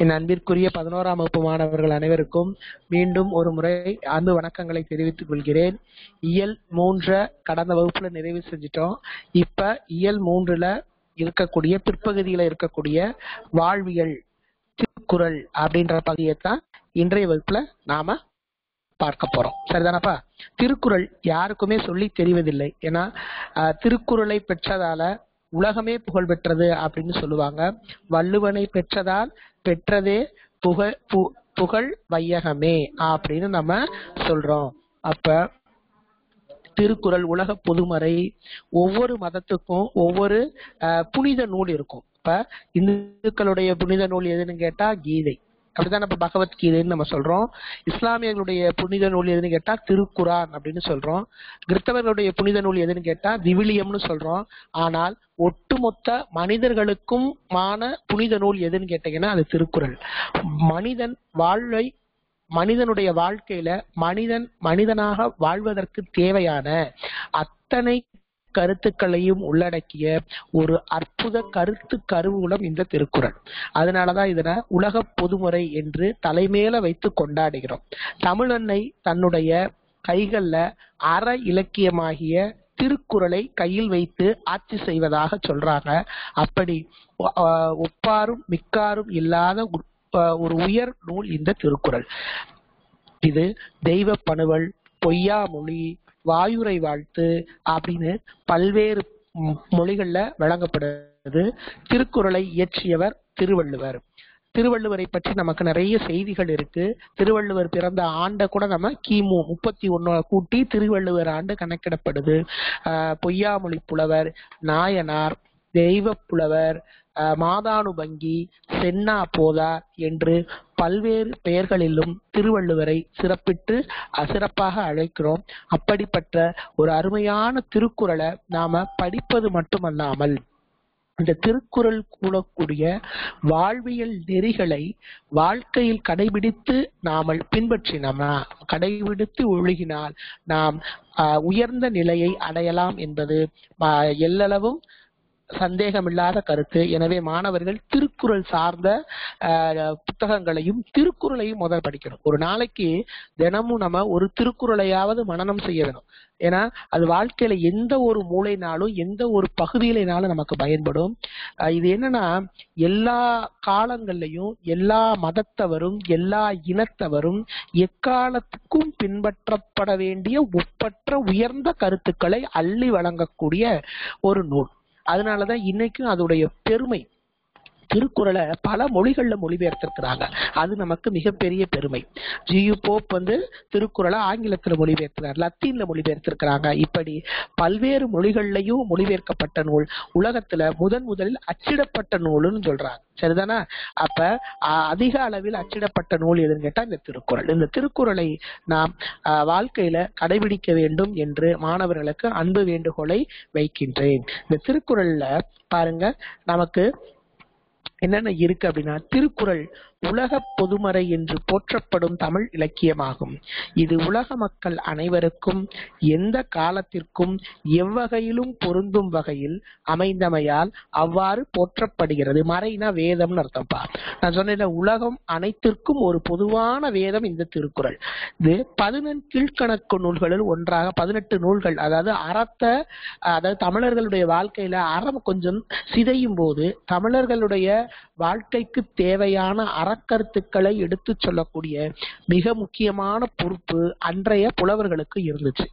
என் அன்பிற்குரிய 11ஆம் வகுப்பு மாணவர்கள் அனைவருக்கும் மீண்டும் ஒரு முறை அன்பு வணக்கங்களை தெரிவித்துக் கொள்கிறேன். இயல் 3 கடந்த வகுப்புல நிறைவு செஞ்சிட்டோம். இப்ப இயல் 3ல இருக்கக்கூடிய பிற்பகுதியில இருக்கக்கூடிய வாழ்வியல் திருக்குறள் அப்படின்ற பகுதியைத்தான் இன்றைய வகுப்புல நாம பார்க்க போறோம். சரிதானப்பா? திருக்குறள் யாருக்குமே சொல்லி தெரிவதில்லை. ஏன்னா திருக்குறளை பெற்றதால உலகமே புகழ் பெற்றது அப்படின்னு சொல்லுவாங்க. வள்ளுவனை பெற்றதால் பெற்றதே புகழ் வையகமே அப்படின்னு நம்ம சொல்றோம். அப்ப திருக்குறள் உலக பொதுமறை. ஒவ்வொரு மதத்துக்கும் ஒவ்வொரு புனித நூல் இருக்கும். இப்ப இந்துக்களுடைய புனித நூல் எதுன்னு கேட்டா கீதை, அப்படிதான் நம்ம பகவத்கீதைன்னு நம்ம சொல்றோம். இஸ்லாமியர்களுடைய புனித நூல் எதுன்னு கேட்டா திருக்குரான் அப்படின்னு சொல்றோம். கிறிஸ்தவர்களுடைய புனித நூல் எதுன்னு கேட்டா விவிலியம்னு சொல்றோம். ஆனால் ஒட்டுமொத்த மனிதர்களுக்கும் புனித நூல் எதுன்னு கேட்டீங்கன்னா அது திருக்குறள். மனிதனுடைய வாழ்க்கையில மனிதனாக வாழ்வதற்கு தேவையான அத்தனை கருத்துக்களையும் உள்ளடக்கிய ஒரு அற்புத கருத்து கருவூலம் இந்த திருக்குறள். அதனாலதான் இதனை உலக பொதுமுறை என்று தலைமையில வைத்து கொண்டாடுகிறோம். தமிழன்னை தன்னுடைய கைகள்ல அற இலக்கியமாகிய திருக்குறளை கையில் வைத்து ஆட்சி செய்வதாக சொல்றாங்க. அப்படி ஒப்பாரும் மிக்காரும் இல்லாத ஒரு உயர் நூல் இந்த திருக்குறள். இது தெய்வ பணுவல், பொய்யாமொழி, வாயுரை வாழ்த்து அப்படின்னு பல்வேறு மொழிகள்ல வழங்கப்படுது. திருக்குறளை இயற்றியவர் திருவள்ளுவர். திருவள்ளுவரை பற்றி நமக்கு நிறைய செய்திகள் இருக்கு. திருவள்ளுவர் பிறந்த ஆண்டை கூட நம்ம கிமு 31 கூட்டி திருவள்ளுவர் ஆண்டு கணக்கிடப்படுது. பொய்யாமொழி புலவர், நாயனார், தெய்வ புலவர், மாதானுபங்கி, சென்னா போதார் என்று பல்வேறு பெயர்களிலும் திருவள்ளுவரை சிறப்பாக அழைக்கிறோம். அப்படிப்பட்ட ஒரு அருமையான திருக்குறளை நாம படிப்பது மட்டுமல்லாமல் இந்த திருக்குறள் கூறக்கூடிய வாழ்வியல் நெறிகளை வாழ்க்கையில் கடைபிடித்து நாமல் பின்பற்றினோம்னா, கடைபிடித்து ஒழுகினால் நாம் உயர்ந்த நிலையை அடையலாம் என்பது எல்லளவும் சந்தேகமில்லாத கருத்து. எனவே மாணவர்கள் திருக்குறள் சார்ந்த புத்தகங்களையும் திருக்குறளையும் முதல் படிக்கணும். ஒரு நாளைக்கு தினமும் நம்ம ஒரு திருக்குறளையாவது மனனம் செய்ய வேணும். ஏன்னா அது வாழ்க்கையில எந்த ஒரு மூலைனாலும் எந்த ஒரு பகுதியினாலும் நமக்கு பயன்படும். இது என்னன்னா எல்லா காலங்கள்லயும் எல்லா மதத்தவரும் எல்லா இனத்தவரும் எக்காலத்துக்கும் பின்பற்றப்பட வேண்டிய ஒப்பற்ற உயர்ந்த கருத்துக்களை அள்ளி வழங்கக்கூடிய ஒரு நூல். அதனாலதான் இன்னைக்கும் அதோடைய பெருமை. திருக்குறளை பல மொழிகள்ல மொழிபெயர்த்திருக்கிறாங்க. அது நமக்கு மிகப்பெரிய பெருமை. ஜியு போப் திருக்குறளை ஆங்கிலத்துல மொழிபெயர்க்கிறார், லத்தீன்ல மொழிபெயர்த்திருக்கிறாங்க. இப்படி பல்வேறு மொழிகள்லயும் மொழிபெயர்க்கப்பட்ட நூல். உலகத்துல முதலில் அச்சிடப்பட்ட நூல்னு சொல்றாங்க. சரிதானா? அப்ப அதிக அளவில் அச்சிடப்பட்ட நூல் எதுன்னு கேட்டா இந்த திருக்குறள். இந்த திருக்குறளை நாம் வாழ்க்கையில கடைபிடிக்க வேண்டும் என்று மாணவர்களுக்கு அன்பு வேண்டுகோளை வைக்கின்றேன். இந்த திருக்குறள்ல பாருங்க நமக்கு என்னென்ன இருக்கு அப்படின்னா, திருக்குறள் உலக பொதுமறை என்று போற்றப்படும் தமிழ் இலக்கியமாகும். இது உலக மக்கள் அனைவருக்கும் எந்த காலத்திற்கும் எவ்வகையிலும் பொருந்தும் வகையில் அமைந்தமையால் அவ்வாறு போற்றப்படுகிறது. மறைனா வேதம்னு அர்த்தம்ப்பா. நான் சொன்ன உலகம் அனைத்திற்கும் ஒரு பொதுவான வேதம் இந்த திருக்குறள். இது 18 கீழ்கணக்கு நூல்களில் ஒன்றாக 18 நூல்கள். அதாவது தமிழர்களுடைய வாழ்க்கையில அறம் கொஞ்சம் சிதையும் போது தமிழர்களுடைய வாழ்க்கைக்கு தேவையான அறக்கருத்துக்களை எடுத்து சொல்லக்கூடிய மிக முக்கியமான பொறுப்பு அன்றைய புலவர்களுக்கு இருந்துச்சு.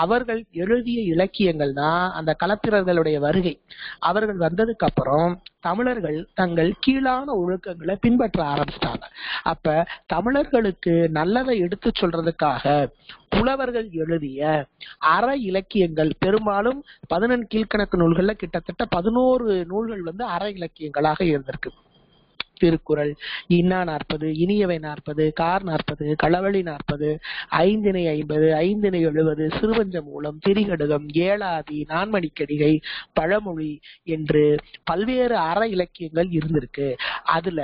அவர்கள் எழுதிய இலக்கியங்கள் தான் அந்த களப்பிரர்களுடைய வருகை. அவர்கள் வந்ததுக்கு அப்புறம் தமிழர்கள் தங்கள் கீழான ஒழுக்கங்களை பின்பற்ற ஆரம்பிச்சிட்டாங்க. அப்ப தமிழர்களுக்கு நல்லதை எடுத்து சொல்றதுக்காக புலவர்கள் எழுதிய அற இலக்கியங்கள் பெரும்பாலும் 18 கீழ்கணக்கு நூல்கள்ல கிட்டத்தட்ட 11 நூல்கள் அற இலக்கியங்களாக இருந்திருக்கு. திருக்குறள், இன்னா 40, இனியவை 40, கார் 40, களவழி 40, ஐந்திணை 50, ஐந்திணை 70, சிறுவஞ்ச மூலம், திரிகடுகம், ஏலாதி, நான்மணிக்கடிகை, பழமொழி என்று பல்வேறு அற இலக்கியங்கள் இருந்திருக்கு. அதுல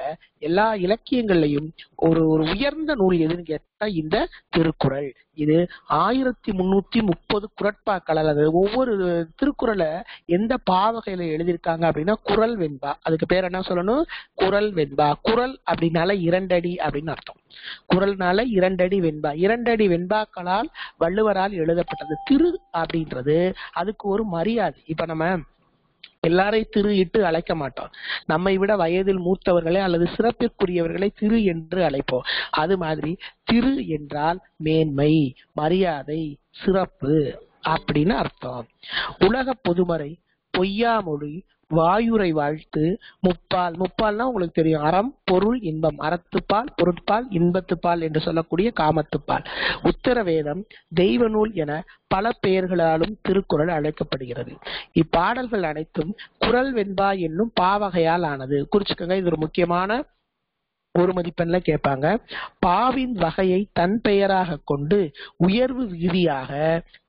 எல்லா இலக்கியங்கள்லையும் ஒரு உயர்ந்த நூல் எதுன்னு கேட்டா தான் இந்த திருக்குறள். இது 1330 குறட்பாக்கள், அல்லது ஒவ்வொரு திருக்குறளை எந்த பாவகையில எழுதியிருக்காங்க அப்படின்னா குறள் வெண்பா. அதுக்கு பேர் என்ன சொல்லணும்? குறள் வெண்பா. குறள் அப்படின்னால 2 அடி அப்படின்னு அர்த்தம். குறள்னால 2 அடி வெண்பா. 2 அடி வெண்பாக்களால் வள்ளுவரால் எழுதப்பட்டது. திரு அப்படின்றது அதுக்கு ஒரு மரியாதை. இப்ப நம்ம எல்லாரையும் திரு இட்டு அழைக்க மாட்டோம். நம்மை விட வயதில் மூத்தவர்களை அல்லது சிறப்பிற்குரியவர்களை திரு என்று அழைப்போம். அது மாதிரி திரு என்றால் மேன்மை, மரியாதை, சிறப்பு அப்படின்னு அர்த்தம். உலக பொதுமறை, பொய்யாமொழி, வாயுரை வாழ்த்து, முப்பால். முப்பால்னா உங்களுக்கு தெரியும், அறம், பொருள், இன்பம். அறத்துப்பால், பொருட்பால், இன்பத்துப்பால் என்று சொல்லக்கூடிய காமத்துப்பால். உத்தரவேதம், தெய்வ நூல் என பல பெயர்களாலும் திருக்குறள் அழைக்கப்படுகிறது. இப்பாடல்கள் அனைத்தும் குறள் வெண்பா என்னும் பாவகையால் ஆனது. குறிச்சுக்கோங்க, இது ஒரு முக்கியமான ஒரு மதிப்பெண்ல கேட்பாங்க. பாவின் வகையை தன் பெயராக கொண்டு உயர்வு விகுதியாக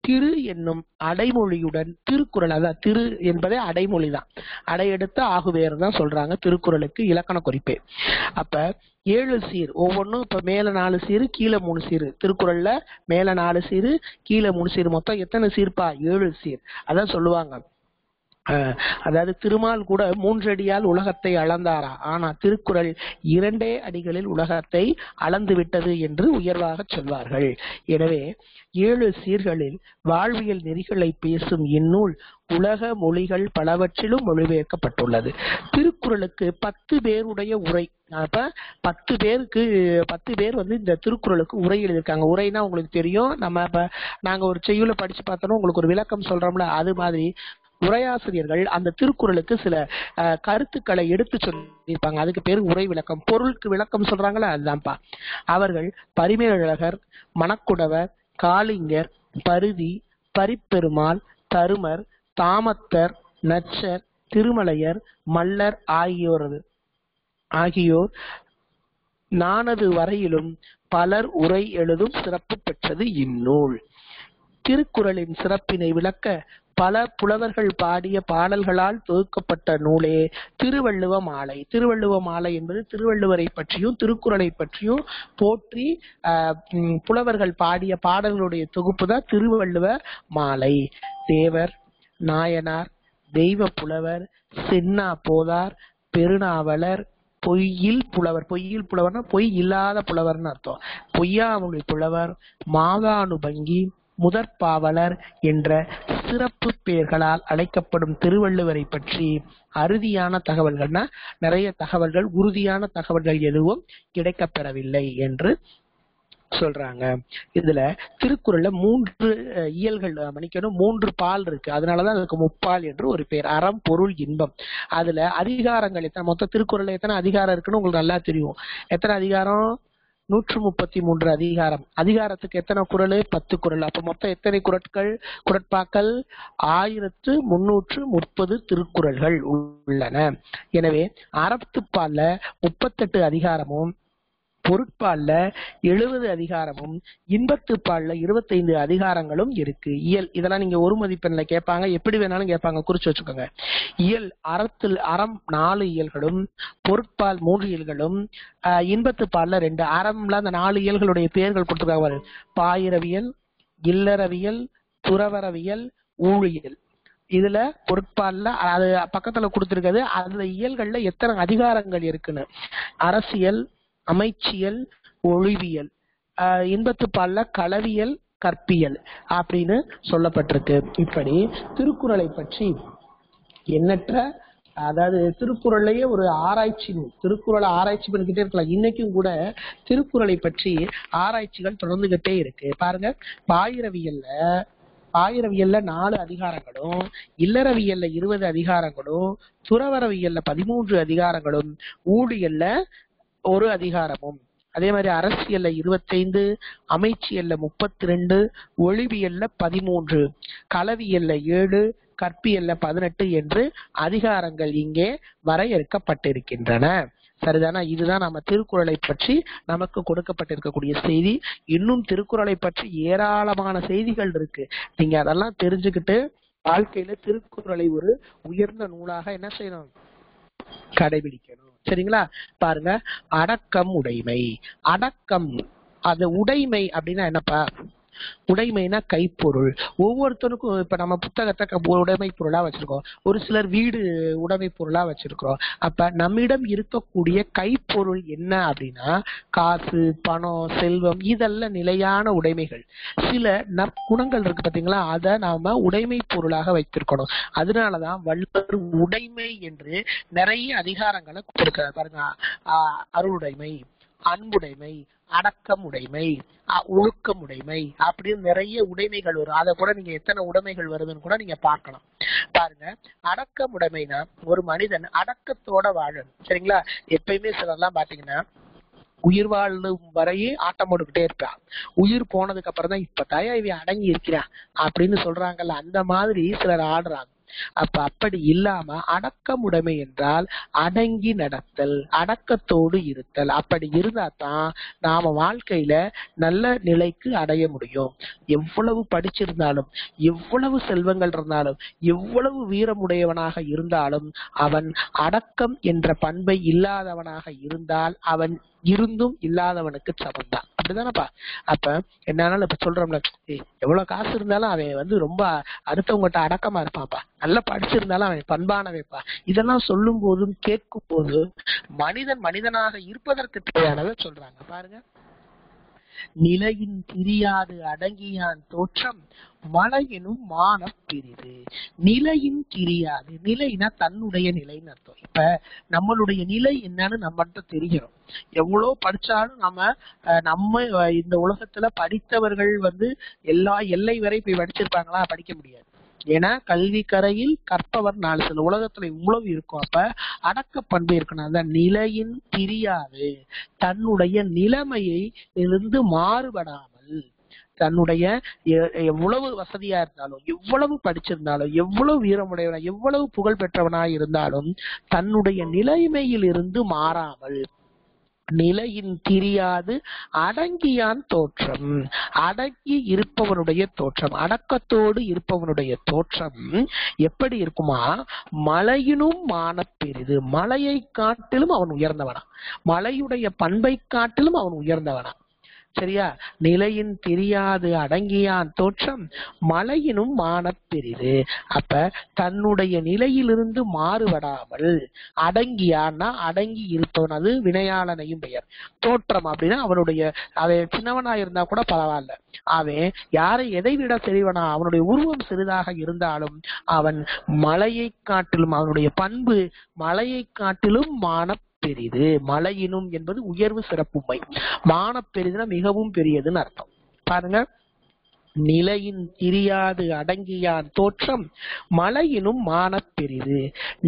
திரு என்னும் அடைமொழியுடன் திருக்குறள், அதான் திரு என்பதே அடைமொழி தான், அடையெடுத்த ஆகுவேர் தான் சொல்றாங்க திருக்குறளுக்கு இலக்கண குறிப்பே. அப்ப 7 சீர், ஒவ்வொன்றும் இப்ப மேல 4 சீரு கீழே 3 சீரு. திருக்குறள்ல மேல 4 சீரு கீழே 3 சீரு, மொத்தம் எத்தனை சீர்பா? 7 சீர். அதான் சொல்லுவாங்க, அதாவது திருமால் கூட 3 அடியால் உலகத்தை அளந்தாரா, ஆனா திருக்குறள் 2 அடிகளில் உலகத்தை அளந்து விட்டது என்று உயர்வாக சொல்வார்கள். எனவே 7 சீர்களில் வாழ்வியல் நெறிகளை பேசும் இந்நூல் உலக மொழிகள் பலவற்றிலும் மொழிபெயர்க்கப்பட்டுள்ளது. திருக்குறளுக்கு 10 பேருடைய உரை. அப்ப 10 பேர் இந்த திருக்குறளுக்கு உரை எழுதியிருக்காங்க. உரைனா உங்களுக்கு தெரியும், நம்ம இப்ப நாங்க ஒரு செய்யுளை படிச்சு பார்த்தோம்னா உங்களுக்கு ஒரு விளக்கம் சொல்றோம்ல, அது மாதிரி உரையாசிரியர்கள் அந்த திருக்குறளுக்கு சில கருத்துக்களை எடுத்து சொல்லியிருப்பாங்க. அதுக்கு பேரு உரை விளக்கம். பொருளுக்கு விளக்கம் சொல்றாங்களா, அதுதான்ப்பா. அவர்கள் பரிமேலழகர், மணக்குடவர், காளிங்கர், பருதி, பரிப்பெருமாள், தருமர், தாமத்தர், நச்சர், திருமலையர், மல்லர் ஆகியோர் நானது வரையிலும் பலர் உரை எழுதும் சிறப்பு பெற்றது இந்நூல். திருக்குறளின் சிறப்பினை விளக்க பல புலவர்கள் பாடிய பாடல்களால் தொகுக்கப்பட்ட நூலே திருவள்ளுவ மாலை. திருவள்ளுவ மாலை என்பது திருவள்ளுவரை பற்றியும் திருக்குறளை பற்றியும் போற்றி புலவர்கள் பாடிய பாடல்களுடைய தொகுப்பு தான் திருவள்ளுவ மாலை. தேவர், நாயனார், தெய்வ புலவர், சென்னா போதார், பெருநாவலர், பொய்யில் புலவர். பொய்யில் புலவர்னா பொய் இல்லாத புலவர்னு அர்த்தம். பொய்யாமொழி புலவர், மாகாணுபங்கி, முதற்பாவலர் என்ற சிறப்பு பெயர்களால் அழைக்கப்படும் திருவள்ளுவரை பற்றி அறுதியான தகவல்கள்னா நிறைய தகவல்கள், உறுதியான தகவல்கள் எதுவும் கிடைக்கப்பெறவில்லை என்று சொல்றாங்க. இதுல திருக்குறள்ல 3 இயல்கள், மன்னிக்கணும், 3 பால் இருக்கு. அதனாலதான் அதுக்கு முப்பால் என்று ஒரு பேர். அறம், பொருள், இன்பம். அதுல அதிகாரங்கள் எத்தனை, மொத்த திருக்குறள்ல எத்தனை அதிகாரம் இருக்குன்னு உங்களுக்கு நல்லா தெரியும். எத்தனை அதிகாரம்? 133 அதிகாரம். அதிகாரத்துக்கு எத்தனை குறள்? 10 குறள். அப்ப மொத்தம் எத்தனை குறட்பாக்கள்? 1330 திருக்குறள்கள் உள்ளன. எனவே அறத்துப்பால்ல 38 அதிகாரமும், பொருட்பால்ல 70 அதிகாரமும், இன்பத்துப்பால்ல 25 அதிகாரங்களும் இருக்கு. இயல், இதெல்லாம் நீங்க ஒரு மதிப்பெண்ல கேட்பாங்க, எப்படி வேணாலும் கேட்பாங்க, குறிச்சு வச்சுக்கோங்க. இயல், அறம் 4 இயல்களும், பொருட்பால் 3 இயல்களும், இன்பத்துப்பால்ல 2. அறம்ல அந்த 4 இயல்களுடைய பெயர்கள் கொடுத்துருக்காங்க. பாயிரவியல், இல்லறவியல், துறவரவியல், ஊழியல். இதுல பொருட்பால்ல அது பக்கத்துல கொடுத்திருக்கிறது. அந்த இயல்கள்ல எத்தனை அதிகாரங்கள் இருக்குன்னு. அரசியல், அமைச்சியல், ஒழிவியல். இன்பத்துப்பால்ல களவியல், கற்பியல் அப்படின்னு சொல்லப்பட்டிருக்கு. இப்படி திருக்குறளை பற்றி எண்ணற்ற, அதாவது திருக்குறளையே ஒரு ஆராய்ச்சி நூல். திருக்குறளை ஆராய்ச்சி பண்ணிக்கிட்டே இருக்கலாம். இன்னைக்கும் கூட திருக்குறளை பற்றி ஆராய்ச்சிகள் தொடர்ந்துகிட்டே இருக்கு. பாருங்க, பாயிரவியல்ல 4 அதிகாரங்களும், இல்லறவியல்ல 20 அதிகாரங்களும், துறவரவியல்ல 13 அதிகாரங்களும், ஊழியல்ல 1 அதிகாரமும், அதே மாதிரி அரசியல்ல 25, அமைச்சியல்ல 32, ஒழிவியல்ல 13, களவியல்ல 7, கற்பியல்ல 18 என்று அதிகாரங்கள் இங்கே வரையறுக்கப்பட்டிருக்கின்றன. சரிதானா? இதுதான் நம்ம திருக்குறளை பற்றி நமக்கு கொடுக்கப்பட்டிருக்கக்கூடிய செய்தி. இன்னும் திருக்குறளை பற்றி ஏராளமான செய்திகள் இருக்கு. நீங்க அதெல்லாம் தெரிஞ்சுக்கிட்டு வாழ்க்கையில திருக்குறளை ஒரு உயர்ந்த நூலாக என்ன செய்யணும்? கடைபிடிக்கணும். சரிங்களா? பாருங்க, அடக்கம் உடைமை. அடக்கம் அது உடைமை அப்படின்னா என்னப்பா? உடைமைனா கைப்பொருள். ஒவ்வொருத்தருக்கும் இப்ப நம்ம புத்தகத்தை உடைமை பொருளா வச்சிருக்கோம், ஒரு சிலர் வீடு உடைமை பொருளா வச்சிருக்கிறோம். அப்ப நம்மிடம் இருக்கக்கூடிய கைப்பொருள் என்ன அப்படின்னா காசு, பணம், செல்வம், இதெல்லாம் நிலையான உடைமைகள். சில நற்குணங்கள் இருக்கு பாத்தீங்களா, அதை நாம உடைமை பொருளாக வைத்திருக்கணும். அதனாலதான் வள்ளுவர் உடைமை என்று நிறைய அதிகாரங்களை கொடுத்திருக்காரு பாருங்க. அருளுடைமை, அன்புடைமை, அடக்கமுடைமை, ஒழுக்கமுடைமை, அப்படின்னு நிறைய உடைமைகள் வரும். அதை கூட நீங்க எத்தனை உடைமைகள் வருதுன்னு கூட நீங்க பார்க்கலாம். பாருங்க, அடக்கமுடைமைனா ஒரு மனிதன் அடக்கத்தோட வாழணும். சரிங்களா? எப்பயுமே சிலர்லாம் பாத்தீங்கன்னா உயிர் வாழும் வரையே ஆட்டம் போட்டுக்கிட்டே இருப்பான். உயிர் போனதுக்கு அப்புறம் தான் இப்ப தாயா இவன் அடங்கி இருக்கிறான் அப்படின்னு சொல்றாங்கல்ல, அந்த மாதிரி சிலர் ஆடுறாங்க. அப்படி இல்லாம அடக்கமுடைமை என்றால் அடங்கி நடத்தல், அடக்கத்தோடு இருத்தல். அப்படி இருந்தா தான் நாம வாழ்க்கையில நல்ல நிலைக்கு அடைய முடியும். எவ்வளவு படிச்சிருந்தாலும், எவ்வளவு செல்வங்கள் இருந்தாலும், எவ்வளவு வீரமுடையவனாக இருந்தாலும் அவன் அடக்கம் என்ற பண்பை இல்லாதவனாக இருந்தால் அவன் இருந்தும் இல்லாதவனுக்கு சமந்தான். அப்படிதானப்பா? அப்ப என்னாலும் இப்ப சொல்றோம்ல, எவ்வளவு காசு இருந்தாலும் அவன் ரொம்ப அடுத்தவங்ககிட்ட அடக்கமா இருப்பான்ப்பா, நல்லா படிச்சிருந்தாலும் அவன் பண்பானவைப்பா. இதெல்லாம் சொல்லும் போதும் கேட்கும் போது மனிதன் மனிதனாக இருப்பதற்கு தேவையானதை சொல்றாங்க. பாருங்க, நிலையின் திரியாது அடங்கியான் தோற்றம் மலையினும் மான பிரிது. நிலையின் திரியாது, நிலைனா தன்னுடைய நிலைன்னு அர்த்தம். இப்ப நம்மளுடைய நிலை என்னன்னு நம்மகிட்ட தெரிகிறோம். எவ்வளவு படிச்சாலும் நம்ம இந்த உலகத்துல படித்தவர்கள் எல்லா எல்லை வரை போய் படிச்சிருப்பாங்களா? படிக்க முடியாது. ஏன்னா கல்வி கரையில் கற்பவர் 4 சில உலகத்துல இவ்வளவு இருக்கும். அப்ப அடக்க பண்பு இருக்கணும். அந்த நிலையின் திரியாது, தன்னுடைய நிலைமையை இருந்து மாறுபடாமல், தன்னுடைய எவ்வளவு வசதியா இருந்தாலும், எவ்வளவு படிச்சிருந்தாலும், எவ்வளவு வீரமுடையவனா, எவ்வளவு புகழ் பெற்றவனா இருந்தாலும் தன்னுடைய நிலைமையில் இருந்து மாறாமல், நிலையின் திரியாது அடங்கியான் தோற்றம், அடங்கி இருப்பவனுடைய தோற்றம், அடக்கத்தோடு இருப்பவனுடைய தோற்றம் எப்படி இருக்குமா? மலையினும் மான பெரிது. மலையை காட்டிலும் அவன் உயர்ந்தவனா, மலையுடைய பண்பை காட்டிலும் அவன் உயர்ந்தவனா. சரியா? நிலையின் தெரியாது அடங்கியான் தோற்றம் மலையினும் மான பெரிது. அப்ப தன்னுடைய நிலையிலிருந்து மாறுபடாமல், அடங்கியான்னா அடங்கி இருப்பவன், அது வினையாளனையும் பெயர். தோற்றம் அப்படின்னா அவன் சின்னவனா இருந்தா கூட பரவாயில்ல, அவன் யாரை எதை விட சிறியவனா, அவனுடைய உருவம் சிறிதாக இருந்தாலும் அவன் மலையை காட்டிலும், அவனுடைய பண்பு மலையை காட்டிலும் மான பெரிது. மலையினும் என்பது உயர்வு சிறப்புமை, மான பெரிதுனா மிகவும் பெரியதுன்னு அர்த்தம். பாருங்க, நிலையின் திரியாது அடங்கியான் தோற்றம் மலையினும் மான பெரிது.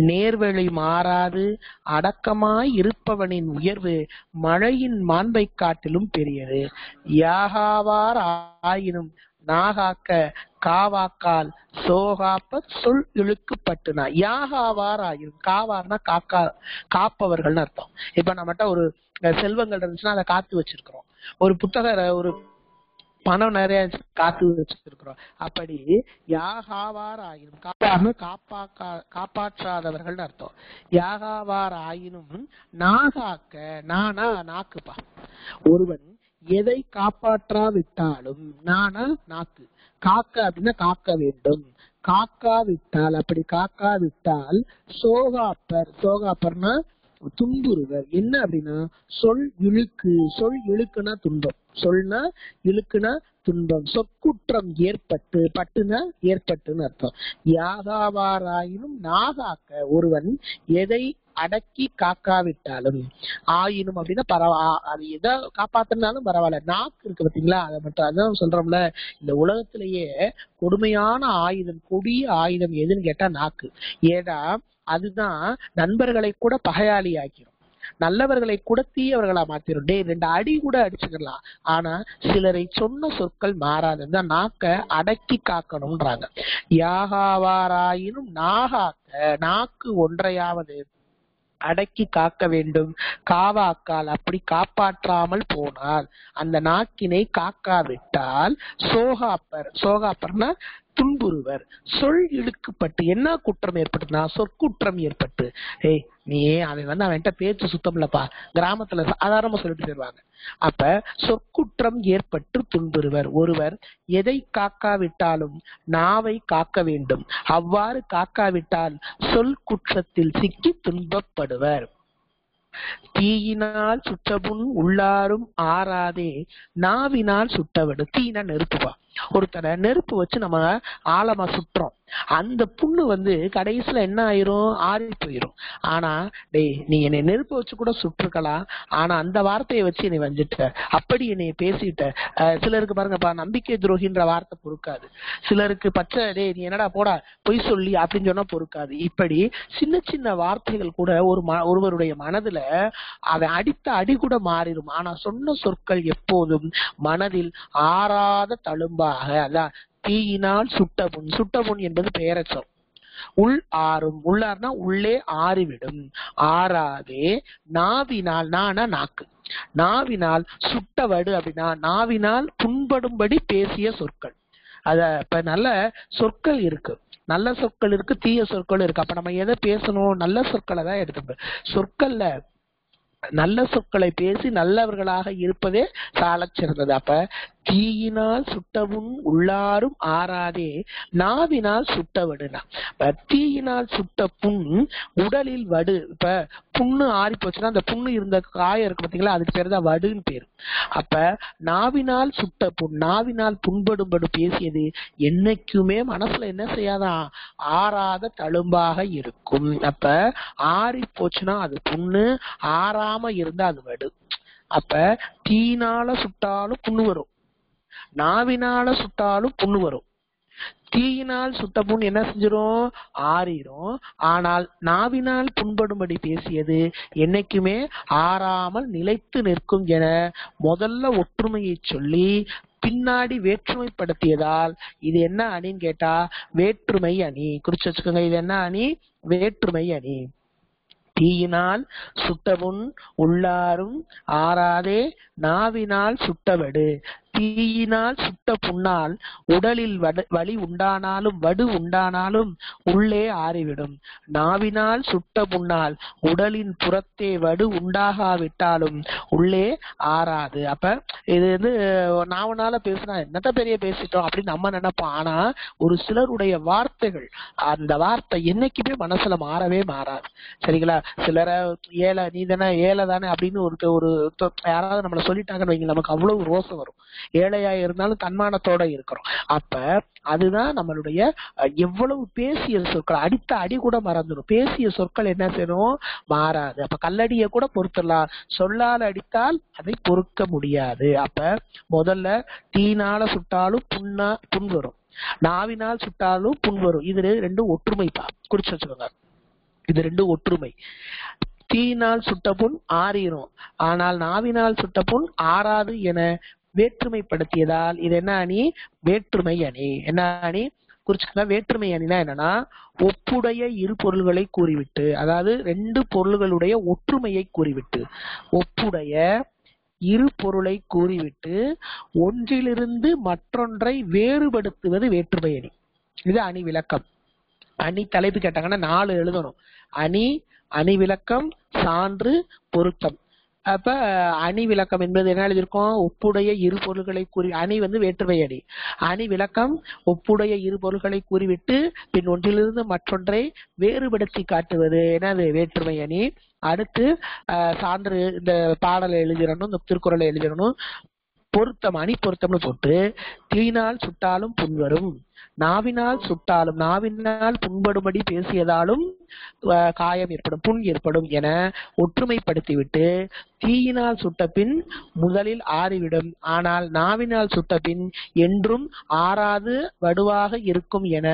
நேர்வழி மாறாது அடக்கமாய் இருப்பவனின் உயர்வு மழையின் மாண்பை காட்டிலும் பெரியது. யாகாவார் ஆயினும் நாகாக்க காவாக்கால் சோகாப்ப சொல் இழுக்குப்பட்டுனா. யாகாவார் ஆயினும், காவார்னா காப்பவர்கள் அர்த்தம். இப்ப நம்மகிட்ட ஒரு செல்வங்கள் இருந்துச்சுன்னா அதை காத்து வச்சிருக்கிறோம். ஒரு ஒரு பணம் நிறைய காத்து வச்சிருக்கிறோம். அப்படி யாகாவார் ஆயினும், காப்பாற்றாதவர்கள் அர்த்தம். யாகாவார் ஆயினும் நாகாக்க, நானா நாக்குப்பா. ஒருவன் எதை காப்பாற்றாவிட்டாலும், நானா நாக்கு, காக்க அப்படின்னா காக்க வேண்டும், காக்காவிட்டால், அப்படி காக்காவிட்டால் சோகாப்பர், சோகாப்பர்னா துன்புறுவர். என்ன அப்படின்னா சொல் இழுக்கு, சொல் இழுக்குனா துன்பம், சொல்னா இழுக்குனா துன்பம், சொற்குற்றம் ஏற்பட்டு, பட்டுனா ஏற்பட்டுன்னு அர்த்தம். யாகாவாராயினும் நாகாக்க, ஒருவன் எதை அடக்கி காக்காவிட்டாலும், ஆயினும் அப்படின்னா அது எதை காப்பாத்தினாலும் பரவாயில்ல, நாக்கு இருக்கு பாத்தீங்களா, அதை மட்டும். அதான் சொல்றோம்ல, இந்த உலகத்திலேயே கொடுமையான ஆயுதம், கொடிய ஆயுதம் எதுன்னு கேட்டா நாக்கு. ஏடா அதுதான் நண்பர்களை கூட பகையாளி ஆக்கிரும், நல்லவர்களை கூட தீயவர்களா மாத்திரும். 2 அடி கூட அடிச்சுக்கலாம், ஆனா சிலரை சொன்ன சொற்கள் மாறாது. நாக்க அடக்கி காக்கணும்ன்றாங்க. யாகாவாராயினும் நாகாக்க, நாக்கு ஒன்றையாவது அடக்கி காக்க வேண்டும். காவாக்கால், அப்படி காப்பாற்றாமல் போனால், அந்த நாக்கினை காக்காவிட்டால் சோகாப்பர், சோகாப்பர்னா துன்புறுவர். சொல் இழுக்கப்பட்டு என்ன குற்றம் ஏற்பட்டுனா சொற்குற்றம் ஏற்பட்டு, ஏய் நீ அவன் அவன்கிட்ட பேச்சு சுத்தம் இல்லப்பா, கிராமத்துல சாதாரணமா சொல்லிட்டு போயிருவாங்க. அப்ப சொற்குற்றம் ஏற்பட்டு துன்புறுவர். ஒருவர் எதை காக்காவிட்டாலும் நாவை காக்க வேண்டும், அவ்வாறு காக்காவிட்டால் சொல் குற்றத்தில் சிக்கி துன்பப்படுவர். தீயினால் சுட்டபுண் உள்ளாரும் ஆறாதே நாவினால் சுட்டவடு. தீனா நெருப்புப்பா. ஒருத்தரை நெருப்பு வச்சு நம்ம ஆழமா சுட்டுறோம், அந்த புண்ணு கடைசியில என்ன ஆயிரும், ஆறி போயிரும். ஆனா டேய் நீ என்னை நெருப்பு வச்சு கூட சுட்டிருக்கலாம், ஆனா அந்த வார்த்தையை வச்சு என்னை வஞ்சிட்ட, அப்படி என்னை பேசிட்ட. சிலருக்கு பாருங்கப்பா நம்பிக்கை துரோகின்ற வார்த்தை பொறுக்காது, சிலருக்கு பச்சை டே நீ என்னடா போடா பொய் சொல்லி அப்படின்னு சொன்னா பொறுக்காது. இப்படி சின்ன சின்ன வார்த்தைகள் கூட ஒருவருடைய மனதுல அவன் அடித்த அடி கூட மாறிடும். ஆனா சொன்ன சொற்கள் எப்போதும் மனதில் ஆறாத தழும்பாக, அதான் தீயினால் சுட்டபுண். சுட்டபுண் என்பது பெயரச்சொல். உள் ஆறும், உள்ளார்னா உள்ளே ஆறிவிடும். ஆறாதே நாவினால், நானா நாக்கு, நாவினால் சுட்டவடு அப்படின்னா நாவினால் புண்படும்படி பேசிய சொற்கள். அத இப்ப நல்ல சொற்கள் இருக்கு, நல்ல சொற்கள் இருக்கு, தீய சொற்கள் இருக்கு. அப்ப நம்ம எதை பேசணும், நல்ல சொற்களை தான் எடுத்துப்போம். சொற்கள்ல நல்ல சொற்களை பேசி நல்லவர்களாக இருப்பதே சாலச் சிறந்தது. அப்ப தீயினால் சுட்டவும் உள்ளாரும் ஆறாதே நாவினால் சுட்டவடுனா, தீயினால் சுட்ட புண் உடலில் வடு. இப்ப புண்ணு ஆறி போச்சுன்னா அந்த புண்ணு இருந்த காயம் இருக்கு பாத்தீங்களா, அதுக்கு பேர் தான் வடுன்னு பேரு. அப்ப நாவினால் சுட்ட புண், நாவினால் புண்படும்படு பேசியது என்னைக்குமே மனசுல என்ன செய்யாதான், ஆறாத தழும்பாக இருக்கும். அப்ப ஆறி போச்சுன்னா அது புண்ணு, ஆறாம இருந்தா அது வடு. அப்ப தீயினால சுட்டாலும் புண்ணு வரும், நாவினால சுட்டாலும் புண்ணு வரும். தீயினால் சுட்ட புண் என்ன செஞ்சிரும், ஆறிரும். ஆனால் நாவினால் புண்படும்படி பேசியது என்னைக்குமே ஆறாமல் நிலைத்து நிற்கும் என முதல்ல ஒற்றுமையை சொல்லி பின்னாடி வேற்றுமைப்படுத்தியதால் இது என்ன அணின்னு கேட்டா வேற்றுமை அணி. குறிச்சு வச்சுக்கோங்க, இது என்ன அணி, வேற்றுமை அணி. தீயினால் சுட்டபுண் உள்ளாரும் ஆறாதே நாவினால் சுட்டவடு. தீயினால் சுட்ட புண்ணால் உடலில் வலி உண்டானாலும் வடு உண்டானாலும் உள்ளே ஆறிவிடும். நாவினால் சுட்ட புண்ணால் உடலின் புறத்தே வடு உண்டாகாவிட்டாலும் உள்ளே ஆறாது. அப்ப இது நாவனால பேசினா என்னத்த பெரிய பேசிட்டோம் அப்படின்னு நம்ம நினைப்போம். ஆனா ஒரு சிலருடைய வார்த்தைகள், அந்த வார்த்தை என்னைக்குமே மனசுல மாறவே மாறாது. சரிங்களா? சிலர ஏழை நீ தானே, ஏழை தானே அப்படின்னு ஒரு யாராவது நம்மள சொல்லிட்டாங்கன்னு வைங்க, நமக்கு அவ்வளவு ரோசம் வரும். ஏழையா இருந்தாலும் தன்மானத்தோட இருக்கிறோம். அப்ப அதுதான் நம்மளுடைய எவ்வளவு பேசிய சொற்கள், அடித்த அடி கூட மறந்துடும். பேசிய சொற்கள் என்ன செய்யணும், மாறாது. அப்ப கல்லடிய கூட பொறுத்துடலாம், சொல்லால் அடித்தால் அதை பொறுக்க முடியாது. அப்ப முதல்ல தீனால சுட்டாலும் புண் வரும், நாவினால் சுட்டாலும் புண் வரும். இது ரெண்டும் ஒற்றுமைப்பா, குறிச்சு வச்சுக்கோங்க. இது ரெண்டும் ஒற்றுமை. தீயினால் சுட்ட புண் ஆறிரும், ஆனால் நாவினால் சுட்ட புண் ஆறாது என வேற்றுமைப்படுத்தியதால் இது என்ன அணி, வேற்றுமை அணி. என்ன அணி குறிச்சுக்கோங்க. வேற்றுமை அணினா என்னன்னா ஒப்புடைய இரு பொருள்களை கூறிவிட்டு, அதாவது ரெண்டு பொருள்களுடைய ஒற்றுமையை கூறிவிட்டு, ஒப்புடைய இரு பொருளை கூறிவிட்டு ஒன்றிலிருந்து மற்றொன்றை வேறுபடுத்துவது வேற்றுமை அணி. இது அணி விளக்கம். அணி தலைப்பு கேட்டாங்கன்னா 4 எழுதணும். அணி, அணி விளக்கம், சான்று, பொருத்தம். அப்ப அணி விளக்கம் என்பது என்ன எழுதியிருக்கோம், ஒப்புடைய இரு பொருள்களை கூறி, அணி வேற்றுமை அணி. அணி விளக்கம் ஒப்புடைய இரு பொருள்களை கூறிவிட்டு பின் ஒன்றிலிருந்து மற்றொன்றை வேறுபடுத்தி காட்டுவது என்னது, வேற்றுமை அணி. அடுத்து சான்று, இந்த பாடலை எழுதிடணும், இந்த திருக்குறளை எழுதிடணும். பொருத்தம், அணி பொருத்தம்னு போட்டு தீயினால் சுட்டாலும் புண் வரும், நாவினால் சுட்டாலும், நாவினால் புண்படும்படி பேசியதாலும் காயம் ஏற்படும், புண் ஏற்படும் என ஒற்றுமைப்படுத்திவிட்டு தீயினால் சுட்ட பின் முதலில் ஆறிவிடும், ஆனால் நாவினால் சுட்ட பின் என்றும் ஆறாது வடுவாக இருக்கும் என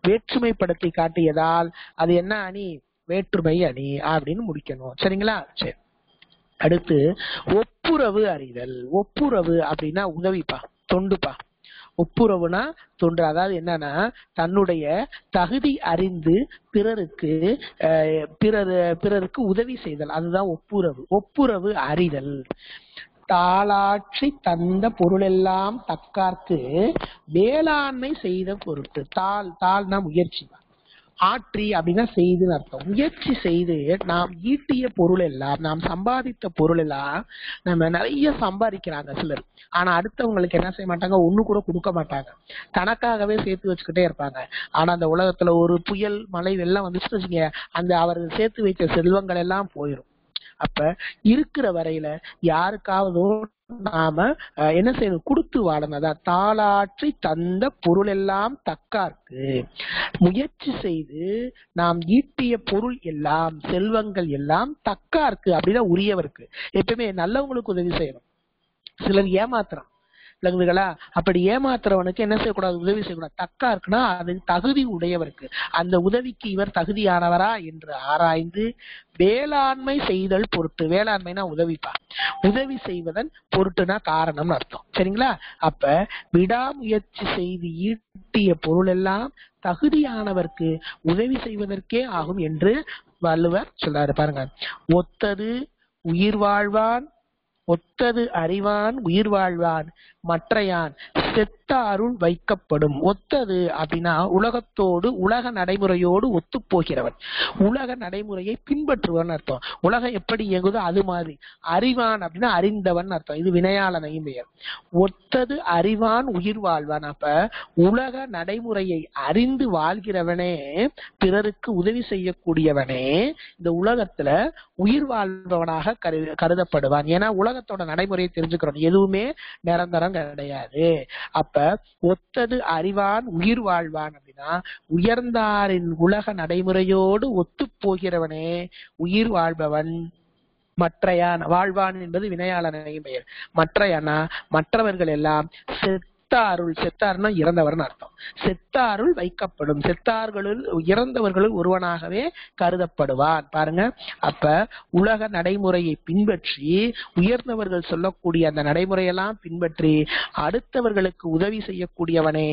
வேற்றுமைப்படுத்தி காட்டியதால் அது என்ன அணி, வேற்றுமை அணி அப்படின்னு முடிக்கணும். சரிங்களா? சரி. அடுத்து ஒப்புரவு அறிதல். ஒப்புரவு அப்படின்னா உதவிப்பா, தொண்டுப்பா. ஒப்புரவுனா தொண்டு. அதாவது என்னன்னா தன்னுடைய தகுதி அறிந்து பிறருக்கு உதவி செய்தல், அதுதான் ஒப்புரவு. ஒப்புரவு அறிதல். தாளாற்றி தந்த பொருளெல்லாம் தக்கார்க்கு வேளாண்மை செய்த பொருட்டு. தாள்னா முயற்சி, ஆற்றி அப்படின்னா செய்துன்னு அர்த்தம். முயற்சி செய்து நாம் ஈட்டிய பொருள் எல்லாம், நாம் சம்பாதித்த பொருள் எல்லாம், நம்ம நிறைய சம்பாதிக்கிறாங்க சிலர். ஆனா அடுத்தவங்களுக்கு என்ன செய்ய மாட்டாங்க, ஒண்ணு கூட கொடுக்க மாட்டாங்க, தனக்காகவே சேர்த்து வச்சுக்கிட்டே இருப்பாங்க. ஆனா அந்த உலகத்துல ஒரு புயல் மழை வெள்ளம் வந்துச்சுன்னு வச்சுங்க, அந்த அவர் சேர்த்து வைத்த செல்வங்கள் எல்லாம் போயிடும். அப்ப இருக்கிற வரையில யாருக்காவது நாம என்ன செய்யணும், கொடுத்து வாழணும். தாளாற்றி தந்த பொருள் எல்லாம் தக்கார்க்கு, முயற்சி செய்து நாம் ஈட்டிய பொருள் எல்லாம் செல்வங்கள் எல்லாம் தக்கார்க்கு அப்படின்னா உரியவருக்கு. எப்பவுமே நல்லவங்களுக்கு உதவி செய்யணும். சிலர் ஏமாத்துறான் விளங்குதுகளா, அப்படி ஏமாத்துறவனுக்கு என்ன செய்யக்கூடாது, உதவி செய்யக்கூடாது. தக்கா இருக்குன்னா அது தகுதி உடையவருக்கு, அந்த உதவிக்கு இவர் தகுதியானவரா என்று ஆராய்ந்து வேளாண்மை செய்தல் பொருட்டு. வேளாண்மைனா உதவிப்பா, உதவி செய்வதன் பொருட்டுனா காரணம்னு அர்த்தம். சரிங்களா? அப்ப விடாமுயற்சி செய்து ஈட்டிய பொருள் எல்லாம் தகுதியானவர்க்கு உதவி செய்வதற்கே ஆகும் என்று வள்ளுவர் சொல்றாரு. பாருங்க, ஒத்தது உயிர் வாழ்வான், ஒத்தது அறிவான் உயிர் வாழ்வான், மற்றையான் செத்த அருள் வைக்கப்படும். ஒத்தது அப்படின்னா உலகத்தோடு, உலக நடைமுறையோடு ஒத்து போகிறவன், உலக நடைமுறையை பின்பற்றுவன் அர்த்தம். உலகம் எப்படி இயங்குதோ அது மாதிரி. அறிவான் அப்படின்னா அறிந்தவன் அர்த்தம். இது வினையாளனையும் பெயர். ஒத்தது அறிவான் உயிர் வாழ்வான். அப்ப உலக நடைமுறையை அறிந்து வாழ்கிறவனே, பிறருக்கு உதவி செய்யக்கூடியவனே இந்த உலகத்துல உயிர் வாழ்பவனாக கருதப்படுவான். ஏன்னா உலகத்தோட நடைமுறையை தெரிஞ்சுக்கிறோம், எதுவுமே நிரந்தரம் கிடையாது. அப்ப ஒத்தது அறிவான் உயிர் வாழ்வான் அப்படின்னா உயர்ந்தாரின் உலக நடைமுறையோடு ஒத்து போகிறவனே உயிர் வாழ்பவன். மற்றையான், வாழ்வான் என்பது வினையாளனையும் பெயர். மற்றையானா மற்றவர்கள் எல்லாம் செத்தாருள், செத்தார்னா இறந்தவர்னு அர்த்தம். செத்தாருள் வைக்கப்படும், செத்தார்களுள் இறந்தவர்களுள் ஒருவனாகவே கருதப்படுவான். பாருங்க, அப்ப உலக நடைமுறையை பின்பற்றி உயர்ந்தவர்கள் சொல்லக்கூடிய அந்த நடைமுறையெல்லாம் பின்பற்றி அடுத்தவர்களுக்கு உதவி செய்யக்கூடியவனே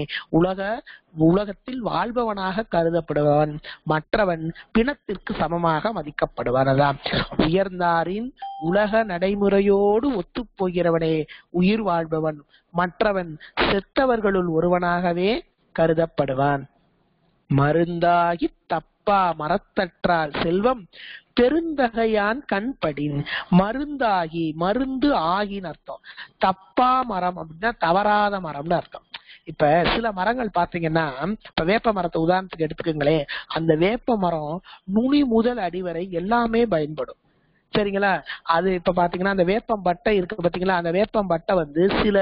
உலகத்தில் வாழ்பவனாக கருதப்படுபவன். மற்றவன் பிணத்திற்கு சமமாக மதிக்கப்படுவான். அதான் உயர்ந்தாரின் உலக நடைமுறையோடு ஒத்து போகிறவனே உயிர் வாழ்பவன், மற்றவன் செத்தவர்களுள் ஒருவனாகவே கருதப்படுவான். மருந்தாகி தப்பா மரத்தற்றால் செல்வம் பெருந்தகையான் கண்படின். மருந்தாகி, மருந்து ஆகின்னு அர்த்தம். தப்பா மரம் அப்படின்னா தவறாத மரம்னு அர்த்தம். இப்ப சில மரங்கள் பாத்தீங்கன்னா, இப்ப வேப்ப மரத்தை உதாரணத்துக்கு எடுத்துக்கங்களே, அந்த வேப்ப மரம் நுனி முதல் அடிவரை எல்லாமே பயன்படும். சரிங்களா? அது இப்ப பாத்தீங்கன்னா அந்த வேப்பம் பட்டை இருக்கு பாத்தீங்களா, அந்த வேப்பம் பட்டை சில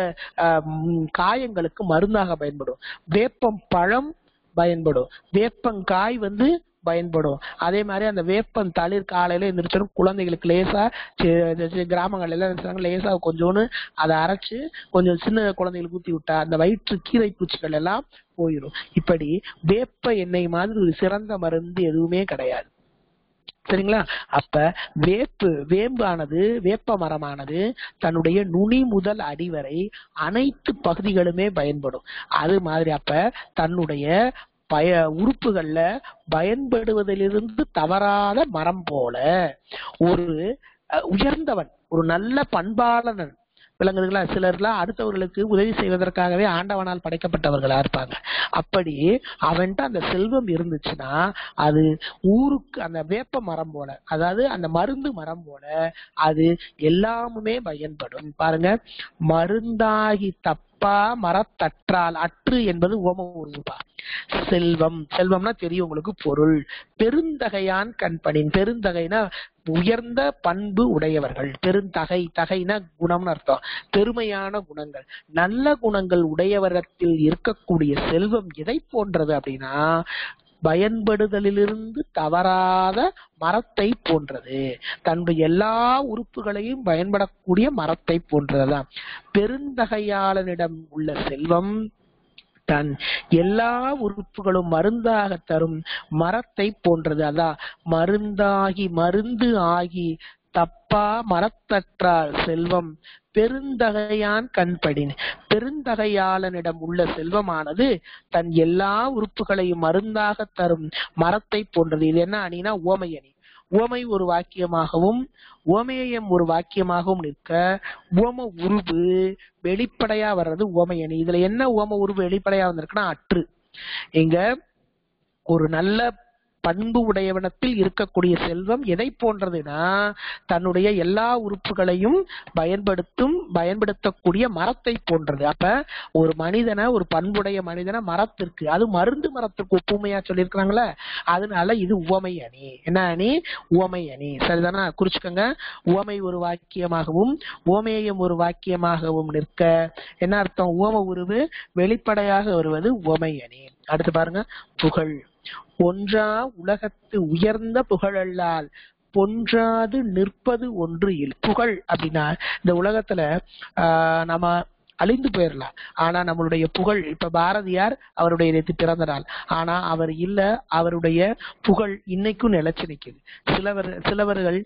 காயங்களுக்கு மருந்தாக பயன்படும். வேப்பம் பழம் பயன்படும், வேப்பங்காய் பயன்படும். அதே மாதிரி அந்த வேப்பம் தளிர் காலையில எந்திரிச்சோம் குழந்தைகளுக்கு லேசா, கிராமங்கள்ல எல்லாம் லேசா கொஞ்சோன்னு அதை அரைச்சு கொஞ்சம் சின்ன குழந்தைகளுக்கு ஊத்தி விட்டா அந்த வயிற்று கீரை பூச்சிகள் எல்லாம் போயிடும். இப்படி வேப்ப எண்ணெய் மாதிரி ஒரு சிறந்த மருந்து எதுவுமே கிடையாது. சரிங்களா? அப்ப வேம்பானது, வேப்ப மரமானது தன்னுடைய நுனி முதல் அடிவரை அனைத்து பகுதிகளுமே பயன்படும். அது மாதிரி அப்ப தன்னுடைய உறுப்புகள்ல பயன்படுவதிலிருந்து தவறாத மரம் போல ஒரு உயர்ந்தவன், ஒரு நல்ல பண்பாளன் விளங்குதுங்களா? சிலர்லாம் அடுத்தவர்களுக்கு உதவி செய்வதற்காகவே ஆண்டவனால் படைக்கப்பட்டவர்களா இருப்பாங்க. அப்படி அவன்கிட்ட அந்த செல்வம் இருந்துச்சுன்னா அது ஊருக்கு அந்த வேப்ப மரம் போல, அதாவது அந்த மருந்து மரம் போல அது எல்லாமுமே பயன்படும். பாருங்க, மருந்தாகி தப்பா மரத்தற்றால், அற்று என்பது ஓம உருவா. செல்வம், செல்வம்னா தெரியும் உங்களுக்கு, பொருள். பெருந்தகையான் கண்பணின், பெருந்தகைனா உயர்ந்த பண்பு உடையவர்கள். பெருந்தகை, தகைனா குணம்னு அர்த்தம், பெருமையான குணங்கள், நல்ல குணங்கள் உடையவரத்தில் இருக்கக்கூடிய செல்வம் எதை போன்றது அப்படின்னா பயன்படுதலிலிருந்து தவறாத மரத்தை போன்றது. தன்னுடைய எல்லா உறுப்புகளையும் பயன்படக்கூடிய மரத்தை போன்றதுதான். பெருந்தகையாளனிடம் உள்ள செல்வம் தன் எல்லா உறுப்புகளும் மருந்தாக தரும் மரத்தை போன்றது. அதான் மருந்தாகி, மருந்து ஆகி தப்பா மரத்தற்றால் செல்வம் பெருந்தகையான் கண்படின். பெருந்தகையாளனிடம் உள்ள செல்வமானது தன் எல்லா உறுப்புகளையும் மருந்தாக தரும் மரத்தை போன்றது. இது என்ன அணினா ஓமை அணி. உவமை ஒரு வாக்கியமாகவும் உவமேயம் ஒரு வாக்கியமாகவும் நிற்க உவம உருவு வெளிப்படையா வர்றது உவமையணி. இதுல என்ன உவம உருவு வெளிப்படையா வந்திருக்குன்னா அற்று. இங்க ஒரு நல்ல பண்பு உடையவனத்தில் இருக்கக்கூடிய செல்வம் எதை போன்றதுன்னா தன்னுடைய எல்லா உறுப்புகளையும் பயன்படுத்தக்கூடிய மரத்தை போன்றது. அப்ப ஒரு மனிதனை, ஒரு பண்புடைய மனிதனை மரத்திற்கு, அது மருந்து மரத்திற்கு ஒப்புமையா சொல்லியிருக்கிறாங்களே, அதனால இது உவமை அணி. என்ன அணி? உவமை அணி. சரிதானா? குறிச்சுக்கோங்க. உவமை ஒரு வாக்கியமாகவும் உவமேயம் ஒரு வாக்கியமாகவும் நிற்க என்ன அர்த்தம்? உவம உருவு வெளிப்படையாக வருவது உவமை அணி. அடுத்து பாருங்க, புகழ். ஒன்றா உலகத்து உயர்ந்த புகழல்லால் பொன்றாது நிற்பது ஒன்று இல். புகழ் அப்படின்னா இந்த உலகத்துல நம்ம அழிந்து போயிடலாம், ஆனா நம்மளுடைய புகழ், இப்ப பாரதியார் அவருடைய பிறந்த நாள், ஆனா அவர் இல்ல, அவருடைய புகழ் இன்னைக்கும் நிலைச்சு நிக்குது. சிலவர்கள்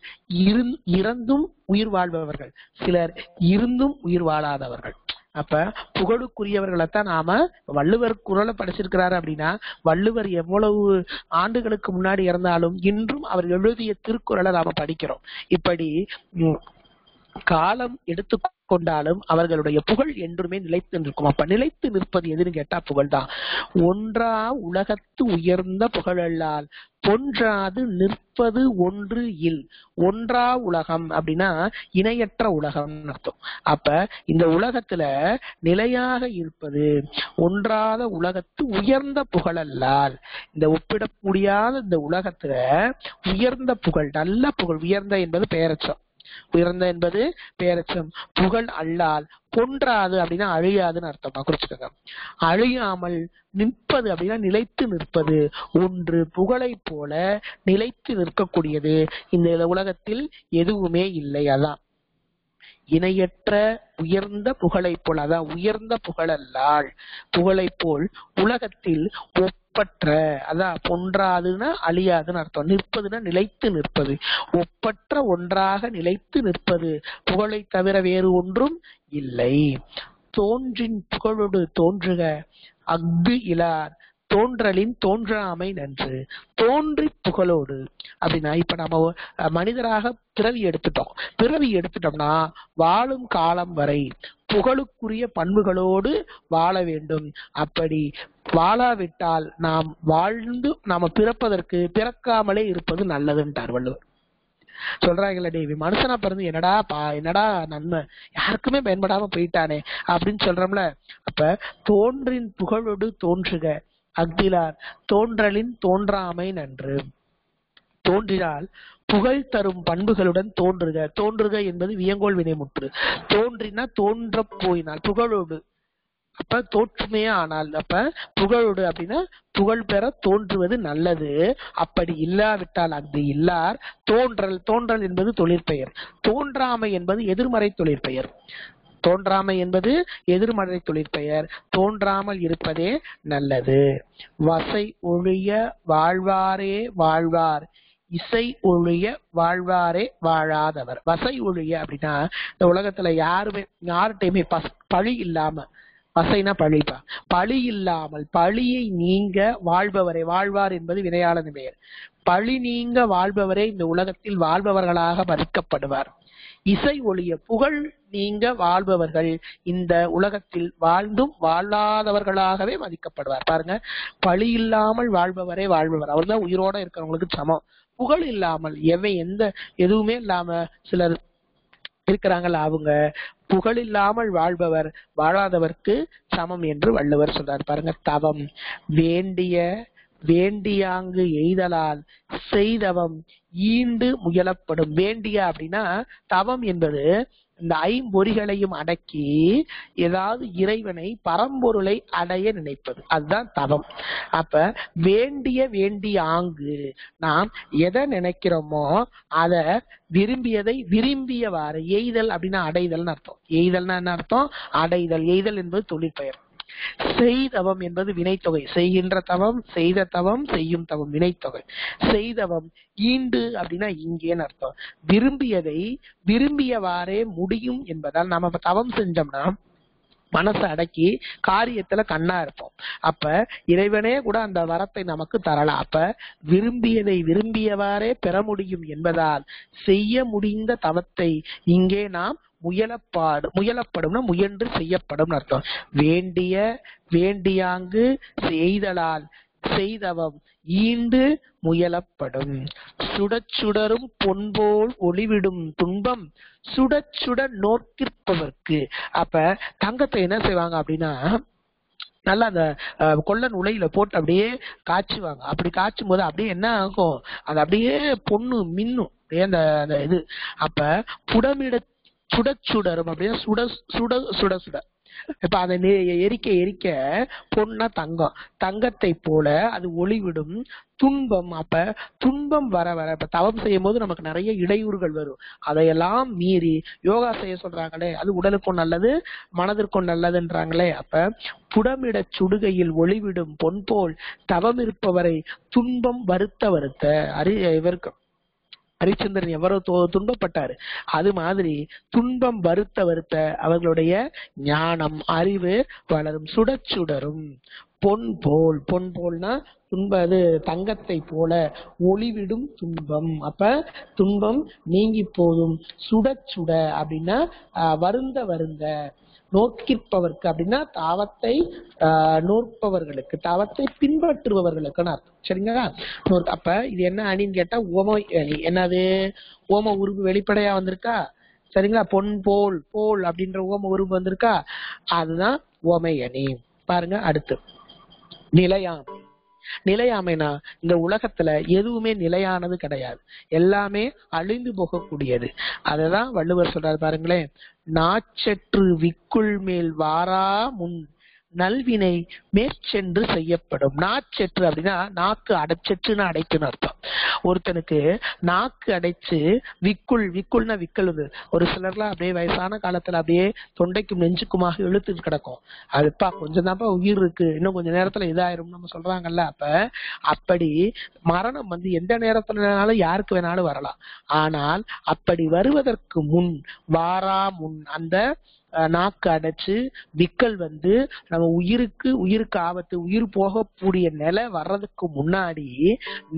இறந்தும் உயிர் வாழ்பவர்கள், சிலர் இருந்தும் உயிர் வாழாதவர்கள். அப்ப புகழுக்குரியவர்களைத்தான் நாம, வள்ளுவர் குறளை படிச்சிருக்கிறாரு அப்படின்னா வள்ளுவர் எவ்வளவு ஆண்டுகளுக்கு முன்னாடி இறந்தாலும் இன்றும் அவர் எழுதிய திருக்குறளை நாம படிக்கிறோம். இப்படி காலம் எடுத்துக்கொண்டாலும் அவர்களுடைய புகழ் என்றுமே நிலைத்து நிற்கும். அப்ப நிலைத்து நிற்பது எதுன்னு கேட்டா புகழ்தான். ஒன்றா உலகத்து உயர்ந்த புகழல்லால் பொன்றாது நிற்பது ஒன்று இல். ஒன்றா உலகம் அப்படின்னா இணையற்ற உலகம் அர்த்தம். அப்ப இந்த உலகத்துல நிலையாக இருப்பது ஒன்றாத உலகத்து உயர்ந்த புகழல்லால், இந்த ஒப்பிட முடியாத இந்த உலகத்துல உயர்ந்த புகழ், நல்ல புகழ், உயர்ந்த என்பது பெயரச்சம், உயர்ந்த என்பது பெயரச்சம், புகழ் அல்லால் பொன்றாது அப்படின்னா அழியாதுன்னு அர்த்தமா குறிச்சுக்கோங்க. அழியாமல் நிற்பது அப்படின்னா நிலைத்து நிற்பது, ஒன்று புகழை போல நிலைத்து நிற்கக்கூடியது இந்த உலகத்தில் எதுவுமே இல்லை. அதான் இணையற்ற உயர்ந்த புகழை போல், அதான் உயர்ந்த புகழல்லால், புகழை போல் உலகத்தில் ஒப்பற்ற, அதான் பொன்றாதுன்னா அழியாதுன்னு அர்த்தம், நிற்பதுன்னா நிலைத்து நிற்பது, ஒப்பற்ற ஒன்றாக நிலைத்து நிற்பது புகழை தவிர வேறு ஒன்றும் இல்லை. தோன்றின் புகழோடு தோன்றுக அஃது இலார் தோன்றலின் தோன்றாமை நன்று. தோன்றி புகழோடு அப்படின்னா இப்ப நம்ம மனிதராக பிறவி எடுத்துட்டோம்னா வாழும் காலம் வரை புகழுக்குரிய பண்புகளோடு வாழ வேண்டும். அப்படி வாழாவிட்டால் நாம் வாழ்ந்து நாம பிறக்காமலே இருப்பது நல்லதுன்றார் வள்ளுவர். சொல்றாங்கல்ல, டேவி மனுஷனா பிறந்து என்னடா நன்மை, யாருக்குமே பயன்படாம போயிட்டானே அப்படின்னு சொல்றோம்ல. அப்ப தோன்றின் புகழோடு தோன்றுக அஃதிலார் தோன்றலின் தோன்றாமை நன்று. தோன்றினால் புகழ் தரும் பண்புகளுடன் தோன்றுக. தோன்றுக என்பது வியங்கோள் வினைமுற்று. தோன்றினா தோன்ற போயினால் புகழோடு, அப்ப தோற்றுமே ஆனால், அப்ப புகழோடு அப்படின்னா புகழ் பெற தோன்றுவது நல்லது. அப்படி இல்லாவிட்டால் அது இல்லார் தோன்றல். தோன்றல் என்பது தொழிற்பெயர், தோன்றாமை என்பது எதிர்மறை தொழிற்பெயர். தோன்றாமை என்பது எதிர்மறை தொழிற்பெயர், தோன்றாமல் இருப்பதே நல்லது. வசை ஒழிய வாழ்வாரே வாழ்வார், இசை ஒழிய வாழ்வாரே வாழாதவர். வசை ஒழிய அப்படின்னா இந்த உலகத்துல யார்கிட்டயுமே பழி இல்லாம, வசைனா பழிப்பா, பழி இல்லாமல் பழியை நீங்க வாழ்பவரே, வாழ்வார் என்பது வினையாளன் பெயர், பழி நீங்க வாழ்பவரே இந்த உலகத்தில் வாழ்பவர்களாக மதிக்கப்படுவார். இசை ஒழிய புகழ் நீங்க வாழ்பவர்கள் இந்த உலகத்தில் வாழ்ந்தும் வாழாதவர்களாகவே மதிக்கப்படுவார். பாருங்க, பழி இல்லாமல் வாழ்பவரே வாழ்பவர், அவர் தான் உயிரோட இருக்கிறவங்களுக்கு சமம். புகழ் இல்லாமல் எதுவுமே இல்லாம சிலர் இருக்கிறாங்கள், அவங்க புகழ் இல்லாமல் வாழ்பவர் வாழாதவர்க்கு சமம் என்று வள்ளுவர் சொல்றார். பாருங்க, தவம் வேண்டியாங்கு எய்தலால் செய்தவம் ஈண்டு முயலப்படும். வேண்டிய அப்படின்னா தவம் என்பது இந்த ஐம்பொறிகளையும் அடக்கி ஏதாவது இறைவனை பரம்பொருளை அடைய நினைப்பது, அதுதான் தவம். அப்ப வேண்டிய ஆங்கு நாம் எதை நினைக்கிறோமோ அத விரும்பியதை விரும்பியவாறு எய்தல் அப்படின்னா அடைதல்னு அர்த்தம். எய்தல்னா என்ன அர்த்தம்? அடைதல். எய்தல் என்பது தொழிற்பெயர். செய்தவம் என்பது வினைத்தொகை. செய்கின்ற தவம், செய்த தவம், செய்யும் தவம் வினைத்தொகை. செய்தவம் ஈண்டு அப்படின்னா இங்கேன்னு அர்த்தம். விரும்பியதை விரும்பியவாறே முடியும் என்பதால் நாம தவம் செஞ்சோம்னா மனசை அடக்கி காரியத்துல கண்ணா இருப்போம். அப்ப இறைவனே கூட அந்த வரத்தை நமக்கு தரலாம். அப்ப விரும்பியதை விரும்பியவாறே பெற முடியும் என்பதால் செய்ய முடிந்த தவத்தை இங்கே நாம் முயலப்படும்னா முயன்று செய்யப்படும் அர்த்தம். வேண்டிய வேண்டியாங்கு செய்தலால் செய்தவம் ஈண்டு முயலப்படும். சுடச்சுடரும் பொன்போல் ஒளிவிடும் துன்பம் சுடச்சுட நோக்கிற்பவர்க்கு. அப்ப தங்கத்தை என்ன செய்வாங்க அப்படின்னா, நல்லா அந்த கொல்லன் உலையில போட்டு அப்படியே காய்ச்சுவாங்க. அப்படி காய்ச்சும் போது அப்படியே என்ன ஆகும், அது அப்படியே பொண்ணு மின்னும் அந்த இது. அப்ப புடமிட சுடச்சுடரும் அப்படின்னா சுட சுட சுட சுட. இப்ப அதை எரிக்க எரிக்க பொண்ணா தங்கம், தங்கத்தை போல அது ஒளிவிடும் துன்பம். அப்ப துன்பம் வர வர இப்ப தவம் செய்யும் போது நமக்கு நிறைய இடையூறுகள் வரும். அதையெல்லாம் மீறி யோகா செய்ய சொல்றாங்களே, அது உடலுக்கும் நல்லது மனதிற்கும் நல்லதுன்றாங்களே. அப்ப புடமிட சுடுகையில் ஒளிவிடும் பொன் போல் தவம் இருப்பவரை துன்பம் வருத்த இவருக்கு ஹரிச்சந்திரன் எவ்வளவு துன்பப்பட்டாரு, அது மாதிரி துன்பம் வருத்த அவர்களுடைய ஞானம் அறிவு வளரும். சுடச்சுடரும் பொன் போல், பொன் போல்னா அது தங்கத்தை போல ஒளிவிடும் துன்பம். அப்ப துன்பம் நீங்கி போதும். சுடச்சுட அப்படின்னா வருந்த வருந்த. நோக்கிற்பவர்க்கு அப்படின்னா தாவத்தை நோற்பவர்களுக்கு, தாவத்தை பின்பற்றுபவர்களுக்குன்னு அர்த்தம். சரிங்களா? அப்ப இது என்ன அணின்னு கேட்டா ஓம அணி. என்னது? ஓம உருவு வெளிப்படையா வந்திருக்கா. சரிங்களா? பொன் போல் போல் அப்படின்ற ஓம உருவு வந்திருக்கா, அதுதான் ஓமை அணி. பாருங்க அடுத்து நிலையாமை. நிலையாமைனா இந்த உலகத்துல எதுவுமே நிலையானது கிடையாது, எல்லாமே அழிந்து போகக்கூடியது. அததான் வள்ளுவர் சொல்றாரு பாருங்களேன். நாச்சற்று விக்குள் மேல் வாரா முன் நல்வினை மேற்சென்று செய்யப்படும். நாச்செற்று அப்படின்னா நாக்கு அடைச்செற்றுன்னு அடைச்சுன்னு அர்த்தம். ஒருத்தனுக்கு நாக்கு அடைச்சு விக்குள்னா விக்கலுது. ஒரு சிலர்லாம் அப்படியே வயசான காலத்துல அப்படியே தொண்டைக்கும் நெஞ்சுக்குமாக இழுத்துட்டு கிடக்கும். அதுப்பா கொஞ்சம் தான்ப்பா உயிர் இருக்கு, இன்னும் கொஞ்ச நேரத்துல இதாயிரும் நம்ம சொல்றாங்கல்ல. அப்ப அப்படி மரணம் எந்த நேரத்துலனாலும் யாருக்கு வேணாலும் வரலாம். ஆனால் அப்படி வருவதற்கு முன் வாரா முன் அந்த நாக்கு அடைச்சு விக்கல் நம்ம உயிருக்கு ஆபத்து, உயிர் போகக்கூடிய நிலை வர்றதுக்கு முன்னாடி